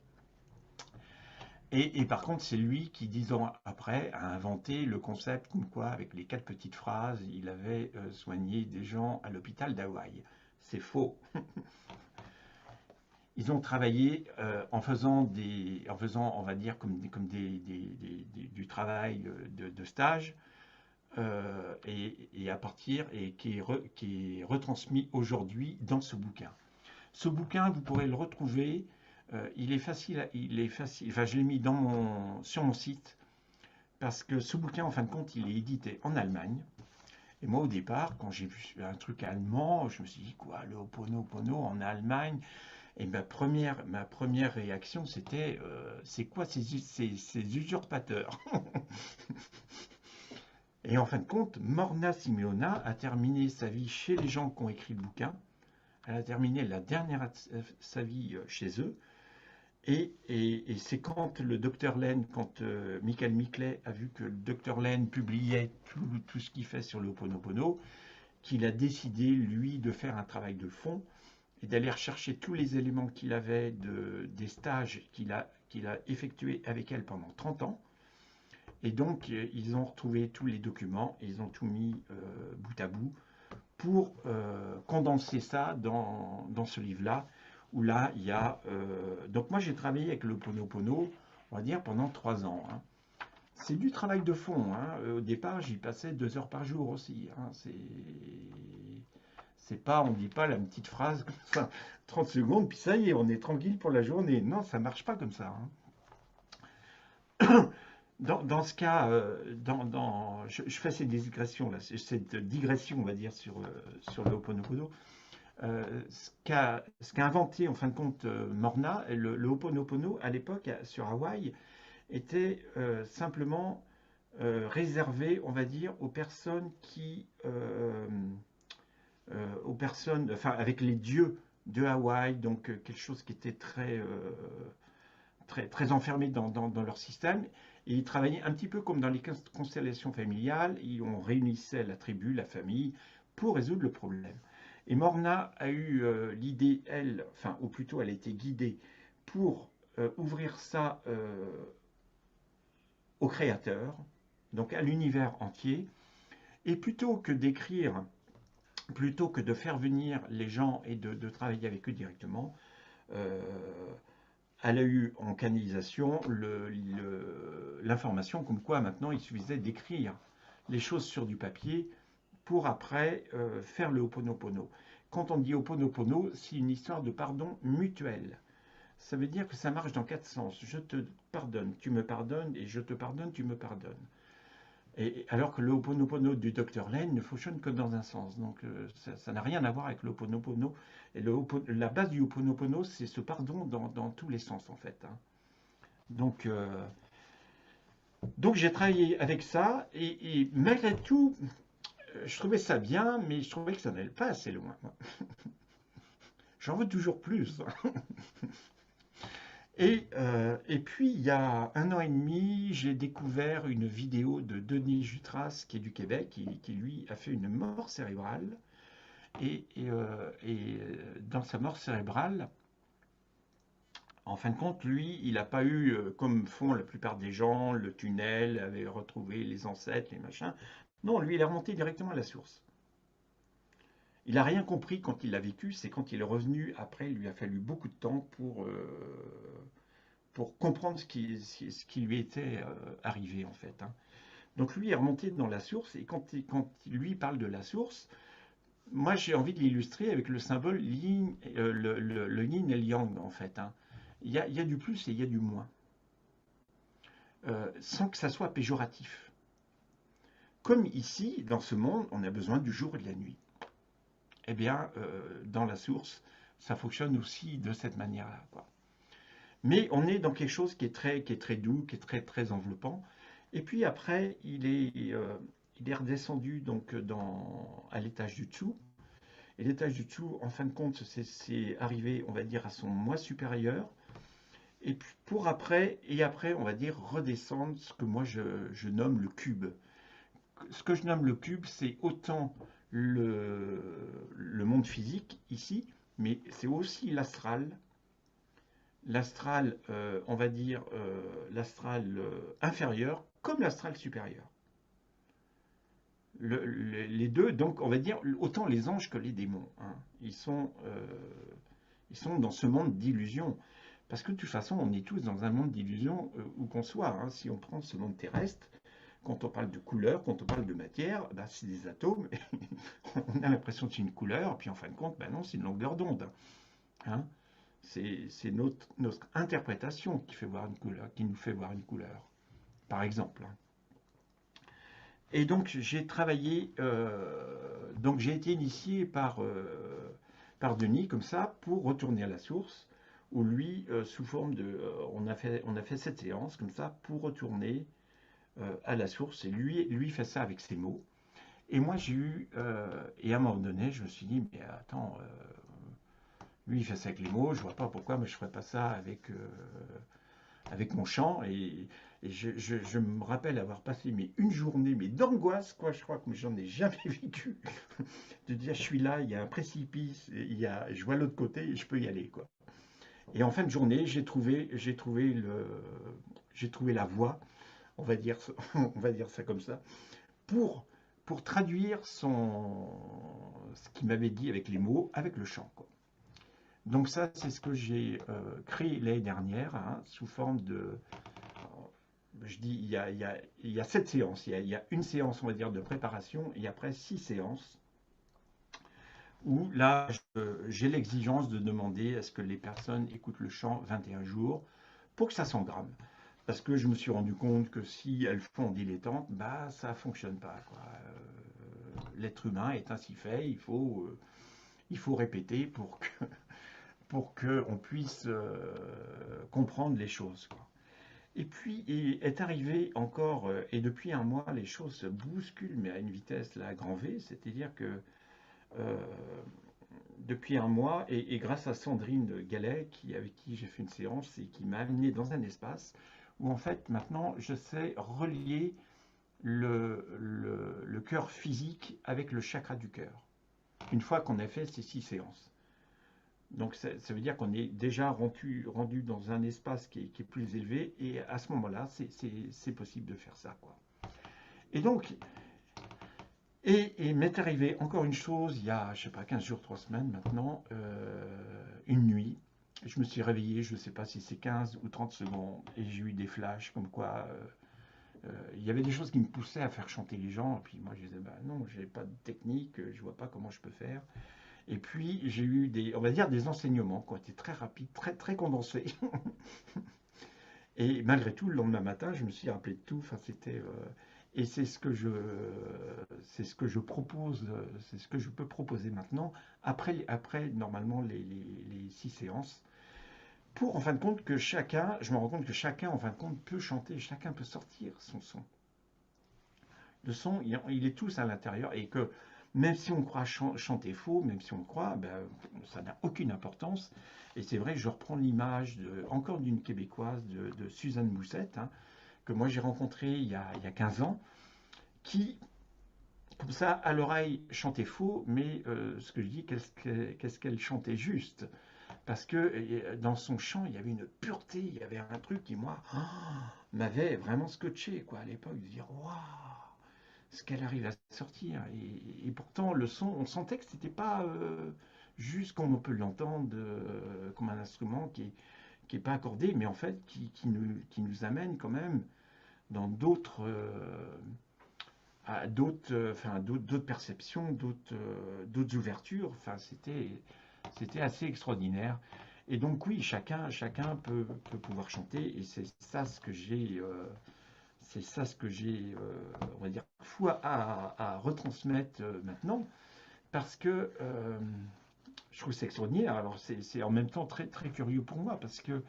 Et par contre, c'est lui qui, 10 ans après, a inventé le concept comme quoi, avec les 4 petites phrases, il avait soigné des gens à l'hôpital d'Hawaï. C'est faux. Ils ont travaillé en faisant, on va dire, du travail de stage, et à partir, et qui est retransmis aujourd'hui dans ce bouquin. Ce bouquin, vous pourrez le retrouver. Il est facile, enfin, je l'ai mis sur mon site parce que ce bouquin, en fin de compte, il est édité en Allemagne. Et moi, au départ, quand j'ai vu un truc allemand, je me suis dit, quoi, le Ho'oponopono en Allemagne? Et ma première réaction, c'était, c'est quoi ces usurpateurs? Et en fin de compte, Morna Simeona a terminé sa vie chez les gens qui ont écrit le bouquin. Elle a terminé la dernière sa vie chez eux. Et c'est quand le docteur Len, quand Michael Mickley a vu que le docteur Len publiait tout ce qu'il fait sur le Ho'oponopono, qu'il a décidé, lui, de faire un travail de fond et d'aller rechercher tous les éléments qu'il avait des stages qu'il a effectués avec elle pendant 30 ans. Et donc, ils ont retrouvé tous les documents et ils ont tout mis bout à bout pour condenser ça dans ce livre-là, où là, il y a... donc moi, j'ai travaillé avec le Ho'oponopono, on va dire, pendant 3 ans. Hein. C'est du travail de fond. Hein. Au départ, j'y passais 2 heures par jour aussi. Hein. C'est pas, on ne dit pas la petite phrase comme ça, 30 secondes, puis ça y est, on est tranquille pour la journée. Non, ça marche pas comme ça. Hein. Dans ce cas, je fais cette digression là, cette digression, on va dire, sur le Ho'oponopono. Ce qu'a inventé en fin de compte Morna, le Ho'oponopono à l'époque sur Hawaï était simplement réservé, on va dire, aux personnes aux personnes, enfin avec les dieux de Hawaï, donc quelque chose qui était très enfermé dans leur système. Et ils travaillaient un petit peu comme dans les constellations familiales, on réunissait la tribu, la famille, pour résoudre le problème. Et Morna a eu l'idée, elle, enfin, ou plutôt elle a été guidée pour ouvrir ça au créateur, donc à l'univers entier, et plutôt que de faire venir les gens et de travailler avec eux directement, euh, elle a eu en canalisation l'information comme quoi maintenant il suffisait d'écrire les choses sur du papier pour après faire le Ho'oponopono. Quand on dit Ho'oponopono, c'est une histoire de pardon mutuel. Ça veut dire que ça marche dans 4 sens. Je te pardonne, tu me pardonnes, et je te pardonne, tu me pardonnes. Et alors que le Ho'oponopono du Dr Len ne fonctionne que dans un sens. Donc ça n'a rien à voir avec le Ho'oponopono. Et la base du Ho'oponopono, c'est ce pardon dans tous les sens en fait. Hein. Donc, j'ai travaillé avec ça et malgré tout, je trouvais ça bien, mais je trouvais que ça n'allait pas assez loin. J'en veux toujours plus. Et puis, il y a 1 an et demi, j'ai découvert une vidéo de Denis Jutras, qui est du Québec, qui lui a fait une mort cérébrale. Et dans sa mort cérébrale, en fin de compte, lui, il n'a pas eu, comme font la plupart des gens, le tunnel, avait retrouvé les ancêtres, les machins. Non, lui, il est remonté directement à la source. Il n'a rien compris quand il l'a vécu, c'est quand il est revenu après, il lui a fallu beaucoup de temps pour comprendre ce qui lui était arrivé en fait. Hein. Donc lui est remonté dans la source, et quand lui parle de la source, moi j'ai envie de l'illustrer avec le symbole yin, le yin et le yang en fait. Hein. Il y a du plus et il y a du moins, sans que ça soit péjoratif. Comme ici, dans ce monde, on a besoin du jour et de la nuit. Eh bien, dans la source, ça fonctionne aussi de cette manière-là. Mais on est dans quelque chose qui est très doux, qui est très enveloppant. Et puis après, il est redescendu donc à l'étage du dessous. Et l'étage du dessous, en fin de compte, c'est arrivé, on va dire, à son moi supérieur. Et puis et après, on va dire, redescendre ce que moi je nomme le cube. Ce que je nomme le cube, c'est autant le, le monde physique ici, mais c'est aussi l'astral. L'astral, on va dire, l'astral inférieur comme l'astral supérieur. Les deux, donc on va dire, autant les anges que les démons, hein, ils sont dans ce monde d'illusion. Parce que de toute façon, on est tous dans un monde d'illusion où qu'on soit, hein. Si on prend ce monde terrestre, quand on parle de couleur, quand on parle de matière, bah, c'est des atomes. On a l'impression que c'est une couleur, puis en fin de compte, bah non, c'est une longueur d'onde, hein. C'est notre interprétation qui fait voir une couleur, qui nous fait voir une couleur, par exemple, hein. Et donc j'ai travaillé, donc j'ai été initié par Denis comme ça pour retourner à la source, où lui, sous forme de, on a fait cette séance comme ça pour retourner à la source. Et lui fait ça avec ses mots. Et moi j'ai eu, et à un moment donné, je me suis dit, mais attends, lui il fait ça avec les mots, je vois pas pourquoi, mais je ferais pas ça avec mon chant. Et je me rappelle avoir passé une journée mais d'angoisse, quoi. Je crois que j'en ai jamais vécu. De dire, je suis là, il y a un précipice, je vois l'autre côté et je peux y aller, quoi. Et en fin de journée, j'ai trouvé la voie, on va dire, on va dire ça comme ça, pour, pour traduire ce qu'il m'avait dit avec les mots, avec le chant, quoi. Donc ça, c'est ce que j'ai créé l'année dernière, hein, sous forme de, je dis, il y a 7 séances. Il y a une séance, on va dire, de préparation et après 6 séances où là, j'ai l'exigence de demander à ce que les personnes écoutent le chant 21 jours pour que ça s'engramme. Parce que je me suis rendu compte que si elles font dilettante, bah ça fonctionne pas, quoi. L'être humain est ainsi fait, il faut répéter pour que on puisse comprendre les choses, quoi. Et puis est arrivé encore, et depuis un mois, les choses se bousculent, mais à une vitesse là, à grand V, c'est-à-dire que euh, depuis un mois, et grâce à Sandrine Gallet, avec qui j'ai fait une séance et qui m'a amené dans un espace où en fait maintenant je sais relier le cœur physique avec le chakra du cœur, une fois qu'on a fait ces 6 séances. Donc ça veut dire qu'on est déjà rendu dans un espace qui est plus élevé, et à ce moment-là, c'est possible de faire ça, quoi. Et donc, et m'est arrivé encore une chose, il y a, je sais pas, 15 jours, 3 semaines maintenant, une nuit, je me suis réveillé, je ne sais pas si c'est 15 ou 30 secondes, et j'ai eu des flashs comme quoi il y avait des choses qui me poussaient à faire chanter les gens, et puis moi je disais, bah non, j'ai pas de technique, je vois pas comment je peux faire. Et puis j'ai eu on va dire, des enseignements qui ont été très rapides, très, très condensés. Et malgré tout, le lendemain matin, je me suis rappelé de tout. Enfin, et c'est ce que je propose, c'est ce que je peux proposer maintenant, après normalement les 6 séances, pour en fin de compte que chacun, je me rends compte que chacun en fin de compte peut chanter, chacun peut sortir son son. Le son, il est tous à l'intérieur, et que même si on croit chanter faux, même si on le croit, ben, ça n'a aucune importance. Et c'est vrai que je reprends l'image encore d'une Québécoise, de Suzanne Moussette, hein, que moi j'ai rencontrée il y a 15 ans, qui, comme ça, à l'oreille, chantait faux, mais ce que je dis, qu'est-ce qu'elle chantait juste. Parce que dans son chant, il y avait une pureté, il y avait un truc qui, moi, m'avait vraiment scotché, quoi, à l'époque, de dire, waouh, ce qu'elle arrive à sortir. Et pourtant, le son, on sentait que c'était pas juste comme on peut l'entendre, comme un instrument qui est pas accordé, mais en fait qui nous amène quand même dans d'autres perceptions, d'autres ouvertures. Enfin, c'était assez extraordinaire. Et donc oui, chacun peut pouvoir chanter, et c'est ça ce que j'ai, on va dire, fou à retransmettre maintenant, parce que je trouve c'est extraordinaire. Alors c'est en même temps très, très curieux pour moi, parce que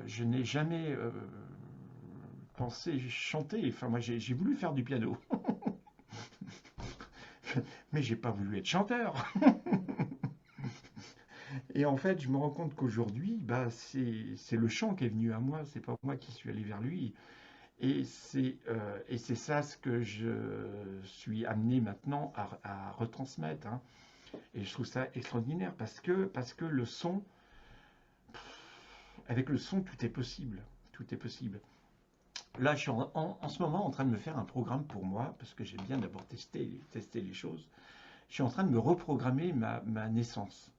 je n'ai jamais pensé chanter. Enfin, moi j'ai voulu faire du piano. Mais j'ai pas voulu être chanteur. Et en fait, je me rends compte qu'aujourd'hui, bah, c'est le chant qui est venu à moi, c'est pas moi qui suis allé vers lui. Et c'est ça ce que je suis amené maintenant à retransmettre, hein. Et je trouve ça extraordinaire parce que le son, avec le son, tout est possible. Tout est possible. Là, je suis en ce moment en train de me faire un programme pour moi, parce que j'aime bien d'abord tester les choses. Je suis en train de me reprogrammer ma naissance,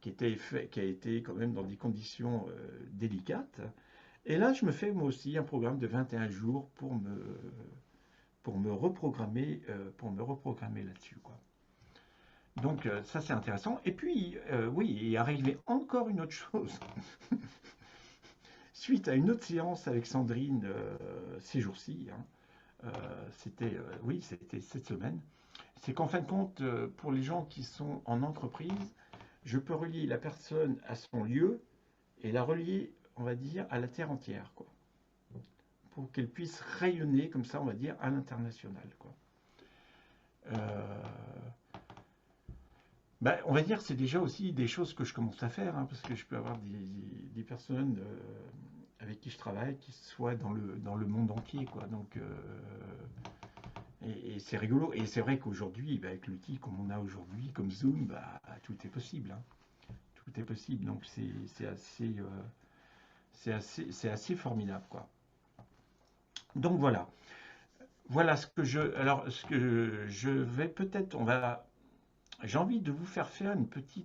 qui a été quand même dans des conditions délicates. Et là, je me fais moi aussi un programme de 21 jours pour me reprogrammer là-dessus, quoi. Donc ça, c'est intéressant. Et puis, oui, il est arrivé encore une autre chose. Suite à une autre séance avec Sandrine ces jours-ci, hein, oui, c'était cette semaine, c'est qu'en fin de compte, pour les gens qui sont en entreprise, je peux relier la personne à son lieu et la relier, on va dire, à la terre entière, quoi, pour qu'elle puisse rayonner comme ça, on va dire, à l'international, quoi. Euh, bah, on va dire que c'est déjà aussi des choses que je commence à faire, hein, parce que je peux avoir des personnes avec qui je travaille qui soient dans le monde entier, quoi. Donc, et c'est rigolo. Et c'est vrai qu'aujourd'hui, bah, avec l'outil comme on a aujourd'hui, comme Zoom, bah, tout est possible, hein. Tout est possible. Donc, c'est assez formidable, quoi. Donc voilà. Voilà ce que ce que je vais peut-être, j'ai envie de vous faire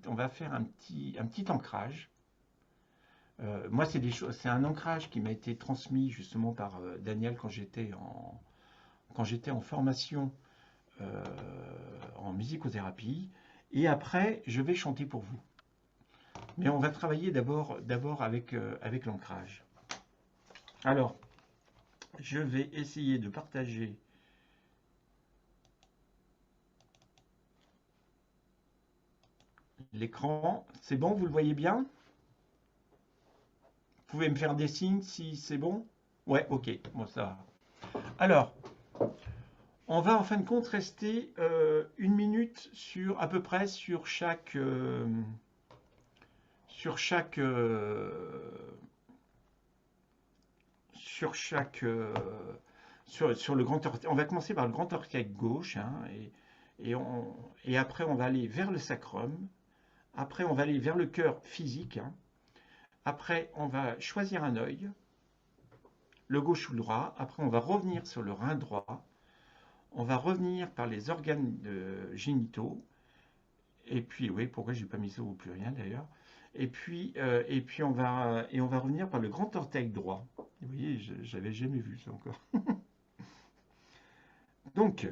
on va faire un petit ancrage. Moi, c'est un ancrage qui m'a été transmis justement par Daniel quand j'étais en formation euh, en musicothérapie. Et après, je vais chanter pour vous. Mais on va travailler d'abord avec l'ancrage. Alors, je vais essayer de partager l'écran. C'est bon, vous le voyez bien? Vous pouvez me faire des signes si c'est bon? Ouais, ok, bon, ça va. Alors, on va en fin de compte rester une minute à peu près sur chaque, sur chaque, sur le grand orteil. On va commencer par le grand orteil gauche, hein, et, et après on va aller vers le sacrum. Après on va aller vers le cœur physique, hein. Après on va choisir un œil, le gauche ou le droit. Après on va revenir sur le rein droit. On va revenir par les organes génitaux. Et puis, oui, pourquoi j'ai pas mis ça au pluriel d'ailleurs. Et puis on va revenir par le grand orteil droit. Vous voyez, j'avais jamais vu ça encore. Donc,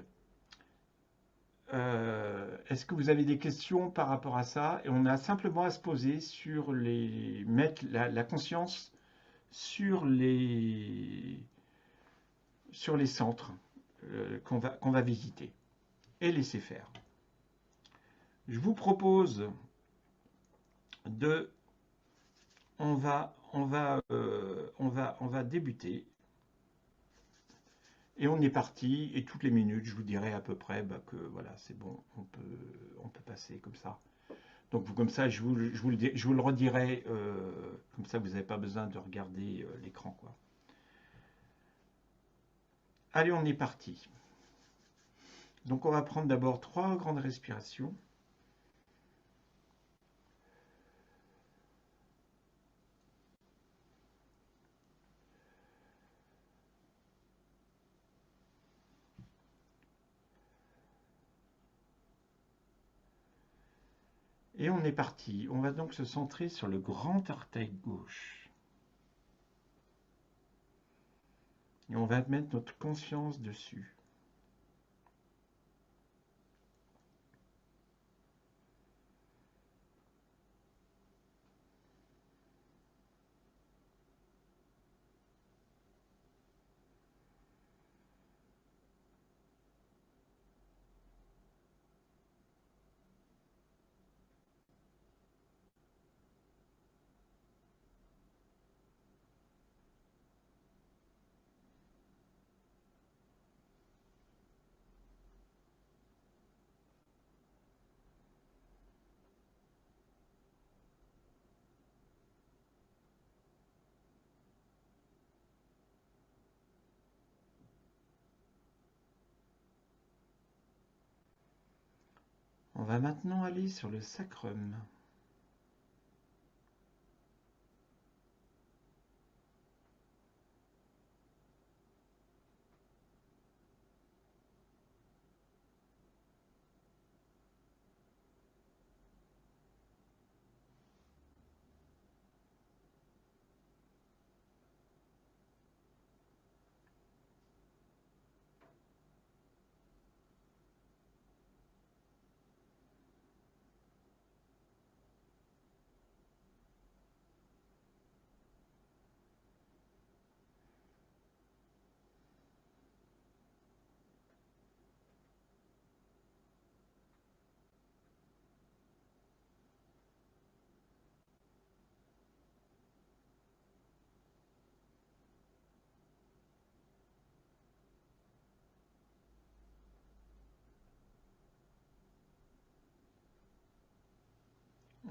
est-ce que vous avez des questions par rapport à ça? Et on a simplement à se poser mettre la conscience sur sur les centres qu'on va visiter et laisser faire. Je vous propose de on va débuter. Et on est parti, et toutes les minutes, je vous dirai à peu près bah, que voilà, c'est bon, on peut passer comme ça. Donc comme ça, je vous le redirai, comme ça vous n'avez pas besoin de regarder l'écran, quoi. Allez, on est parti. Donc on va prendre d'abord 3 grandes respirations. Et on est parti. On va donc se centrer sur le grand orteil gauche. Et on va mettre notre conscience dessus. On va maintenant aller sur le sacrum.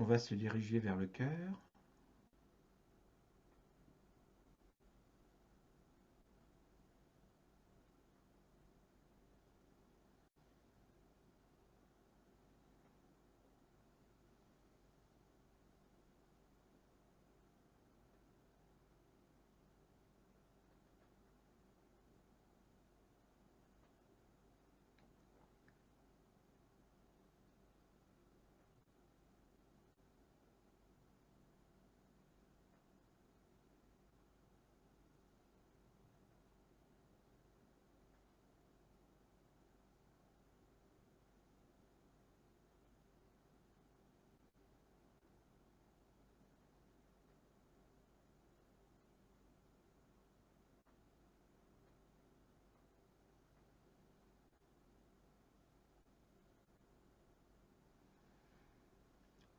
On va se diriger vers le cœur.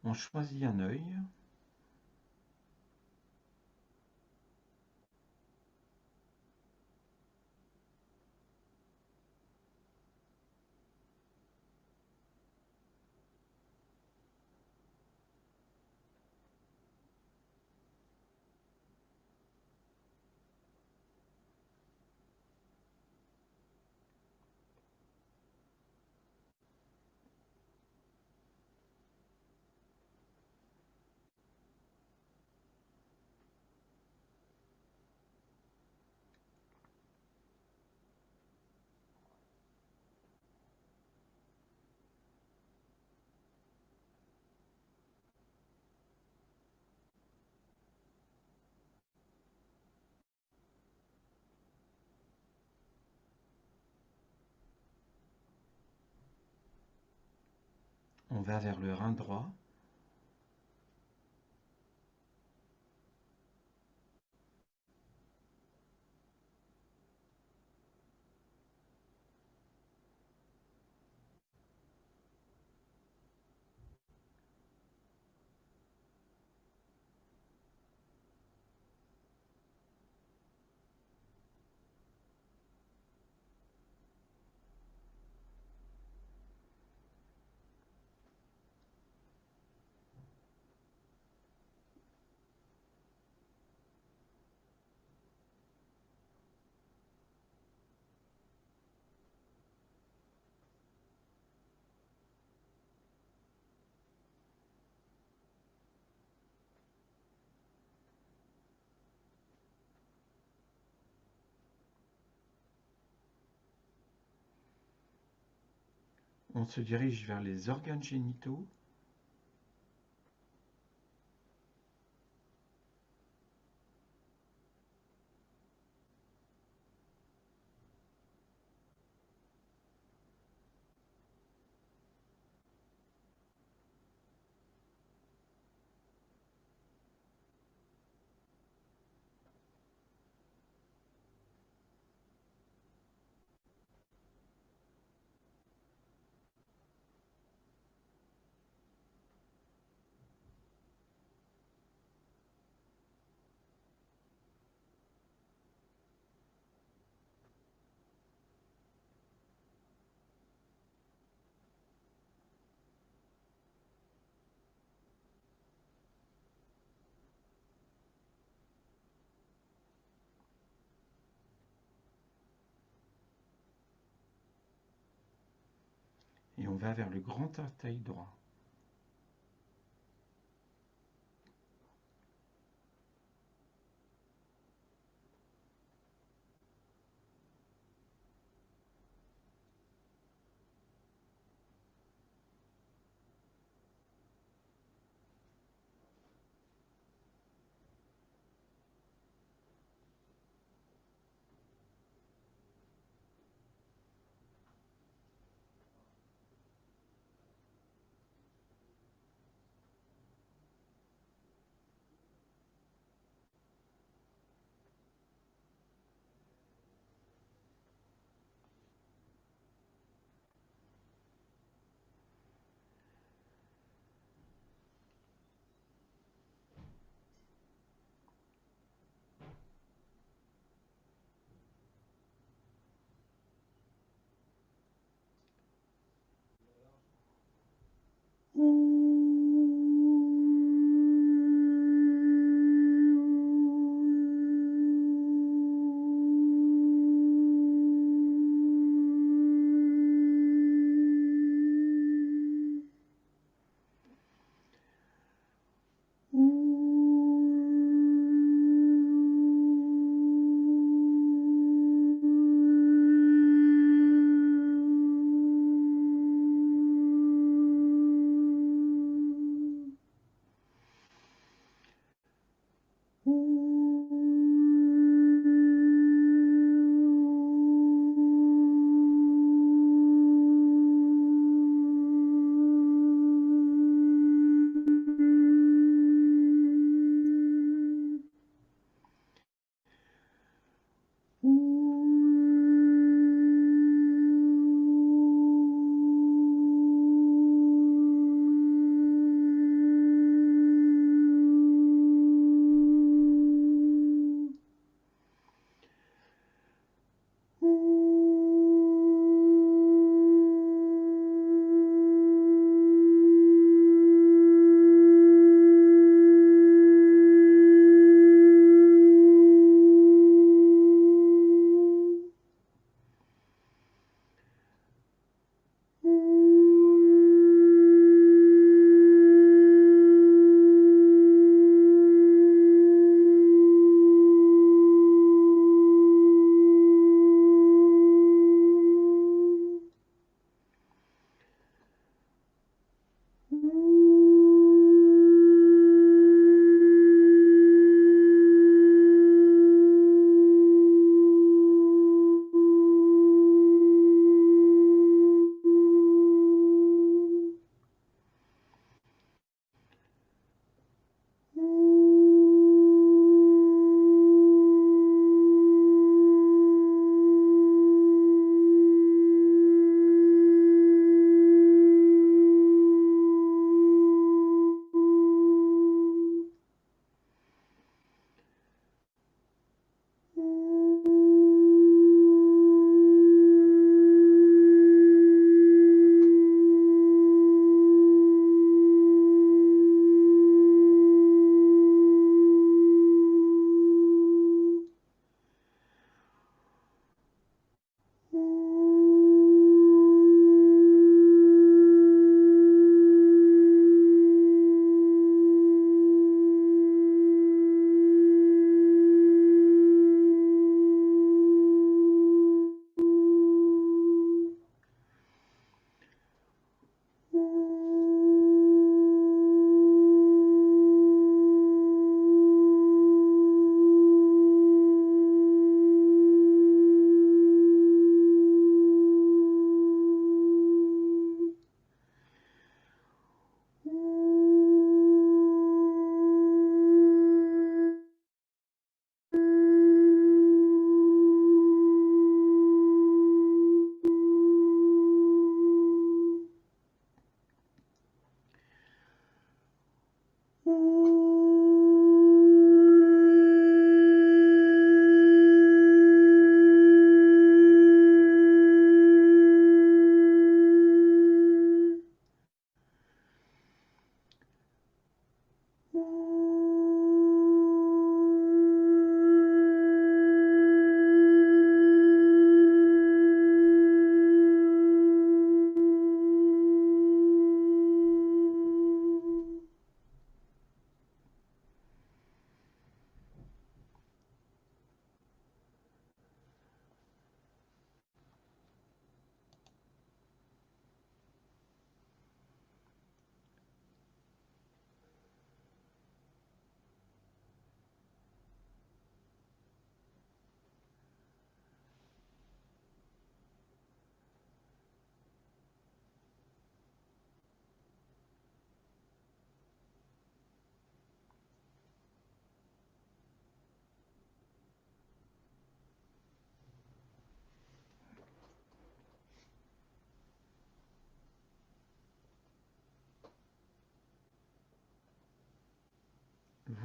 On choisit un œil. On va vers le rein droit. On se dirige vers les organes génitaux. Et on va vers le grand orteil droit.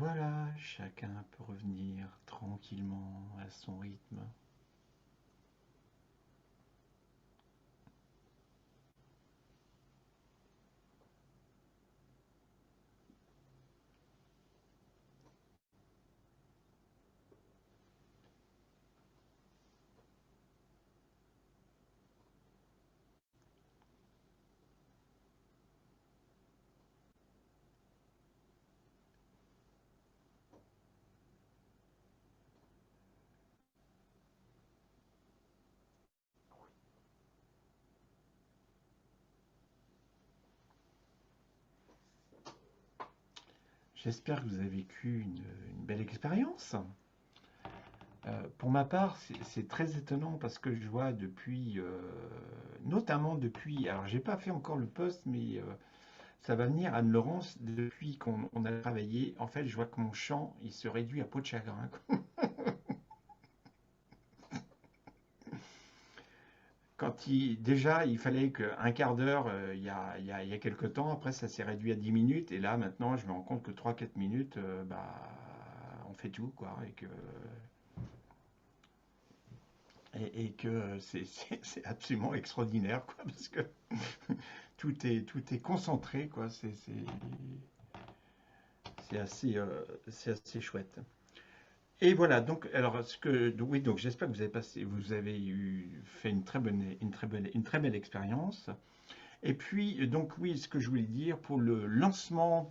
voilà, chacun peut revenir tranquillement à son rythme. J'espère que vous avez vécu une belle expérience. Pour ma part, c'est très étonnant parce que je vois depuis, notamment depuis, alors j'ai pas fait encore le post, mais ça va venir, Anne-Laurence, depuis qu'on a travaillé, en fait, je vois que mon chant, il se réduit à peau de chagrin, quoi. Déjà, il fallait qu'un quart d'heure, il y a quelque temps, après ça s'est réduit à 10 minutes, et là maintenant, je me rends compte que 3 4 minutes, bah, on fait tout, quoi, et que c'est absolument extraordinaire, quoi, parce que tout est concentré, quoi. C'est assez chouette. Et voilà, donc, alors, oui, donc j'espère que vous avez fait une très belle expérience. Et puis, donc, oui, ce que je voulais dire pour le lancement,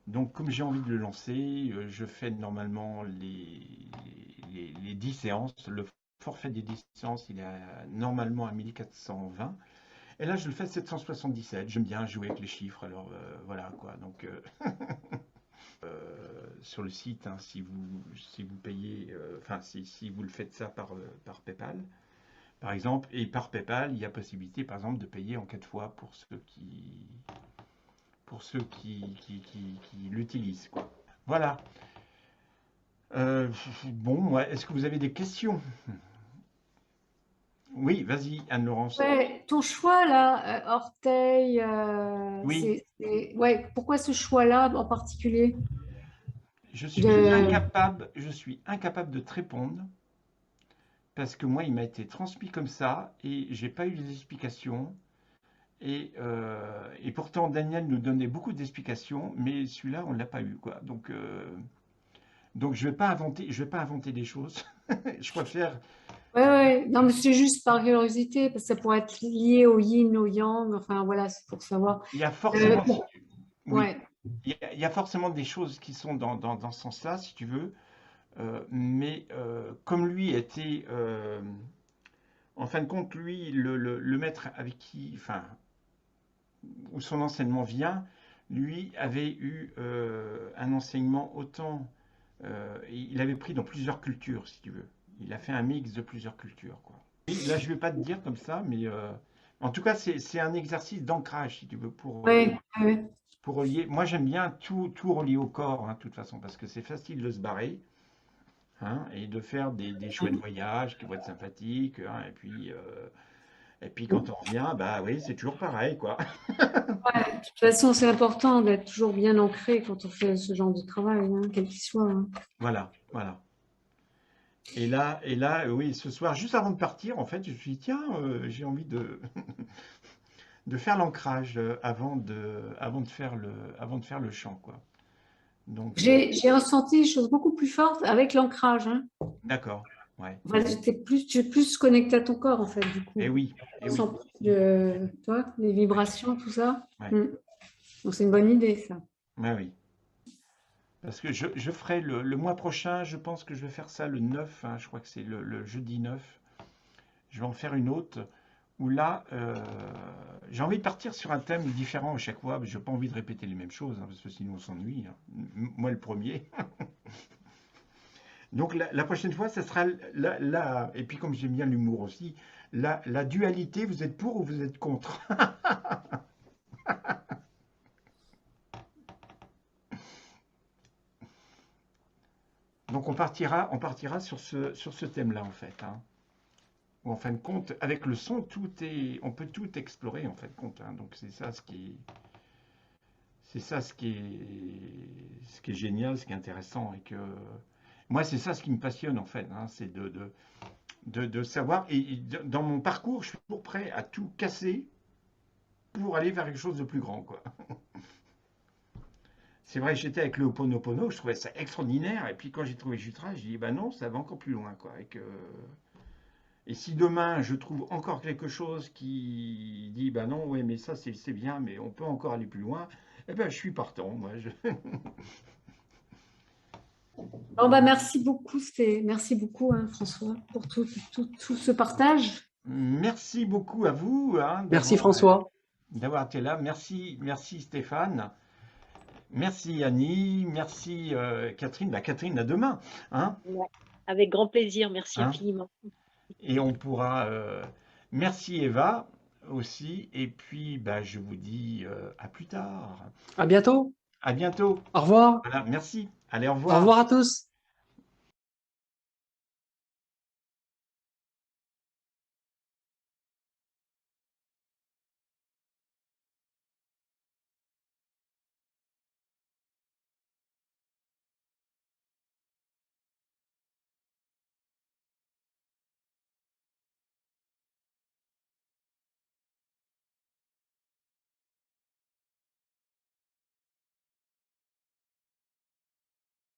donc, comme j'ai envie de le lancer, je fais normalement les 10 séances. Le forfait des 10 séances, il est normalement à 1420. Et là, je le fais à 777. J'aime bien jouer avec les chiffres, alors voilà quoi. Donc, sur le site, hein, si vous payez, enfin, si vous le faites ça par PayPal, par exemple, et par PayPal, il y a possibilité, par exemple, de payer en 4 fois pour ceux qui l'utilisent, quoi. Voilà. Bon, ouais, est-ce que vous avez des questions? Oui, vas-y, Anne-Laurence. Ouais, ton choix là, orteil, Oui, ouais, pourquoi ce choix-là en particulier? De, je suis incapable de te répondre parce que moi, il m'a été transmis comme ça et j'ai pas eu les explications. Et pourtant, Daniel nous donnait beaucoup d'explications, mais celui-là, on ne l'a pas eu, quoi. Donc je vais pas inventer des choses. Je préfère. ouais, ouais, non, mais c'est juste par curiosité, parce que ça pourrait être lié au yin, au yang, enfin voilà, c'est pour savoir. Il y a forcément, oui, Ouais, il y a forcément des choses qui sont dans ce sens-là, si tu veux. Mais comme lui était, en fin de compte, lui, le maître avec qui, enfin, où son enseignement vient, lui avait eu un enseignement autant, il avait pris dans plusieurs cultures, si tu veux. Il a fait un mix de plusieurs cultures, quoi. Et là, je ne vais pas te dire comme ça, mais en tout cas, c'est un exercice d'ancrage, si tu veux, ouais, ouais. pour relier. Moi, j'aime bien tout relier au corps, hein, de toute façon, parce que c'est facile de se barrer, hein, et de faire des chouettes voyages qui vont être sympathiques, hein, et puis quand on revient, bah oui, c'est toujours pareil, quoi. Ouais, de toute façon, c'est important d'être toujours bien ancré quand on fait ce genre de travail, hein, quel qu'il soit, hein. Voilà, voilà. Et là, oui, ce soir, juste avant de partir, en fait, je me suis dit, tiens, j'ai envie de faire l'ancrage avant de faire le chant, quoi. Donc, J'ai ressenti des choses beaucoup plus fortes avec l'ancrage, hein. d'accord, ouais. Enfin, j'ai plus connecté à ton corps, en fait, du Et coup. oui, et Je oui, sens plus de, toi, les vibrations, tout ça. ouais, Mm. Donc, c'est une bonne idée, ça. ouais, oui. Parce que je ferai le mois prochain, je pense que je vais faire ça le 9, hein, je crois que c'est le jeudi 9. Je vais en faire une autre où là, j'ai envie de partir sur un thème différent à chaque fois. Je n'ai pas envie de répéter les mêmes choses, hein, parce que sinon on s'ennuie, hein. Moi le premier. Donc la prochaine fois, ça sera et puis comme j'aime bien l'humour aussi, la dualité, vous êtes pour ou vous êtes contre? Donc on partira sur ce thème-là en fait, hein. Où, en fin de compte, avec le son, on peut tout explorer en fin de compte, hein. Donc c'est ça ce qui est génial, ce qui est intéressant. Et que moi, c'est ça ce qui me passionne en fait, hein, c'est de savoir. Et dans mon parcours, je suis toujours prêt à tout casser pour aller vers quelque chose de plus grand, quoi. C'est vrai que j'étais avec le Ho'oponopono, je trouvais ça extraordinaire. Et puis quand j'ai trouvé Jutra, j'ai dit, bah non, ça va encore plus loin, quoi. Et si demain je trouve encore quelque chose qui dit, bah non, ouais, mais ça c'est bien, mais on peut encore aller plus loin, eh ben je suis partant, moi. Bon, bah, merci beaucoup, hein, François, pour tout ce partage. Merci beaucoup à vous, hein, Merci François. d'avoir été là. Merci, merci Stéphane. Merci Annie. Merci Catherine. Bah, Catherine, à demain. Hein, Ouais, avec grand plaisir, merci hein. infiniment. Et on pourra. Merci Eva aussi. Et puis, bah, je vous dis à plus tard. À bientôt. À bientôt. Au revoir. Voilà, merci. Allez, au Au revoir. revoir à tous.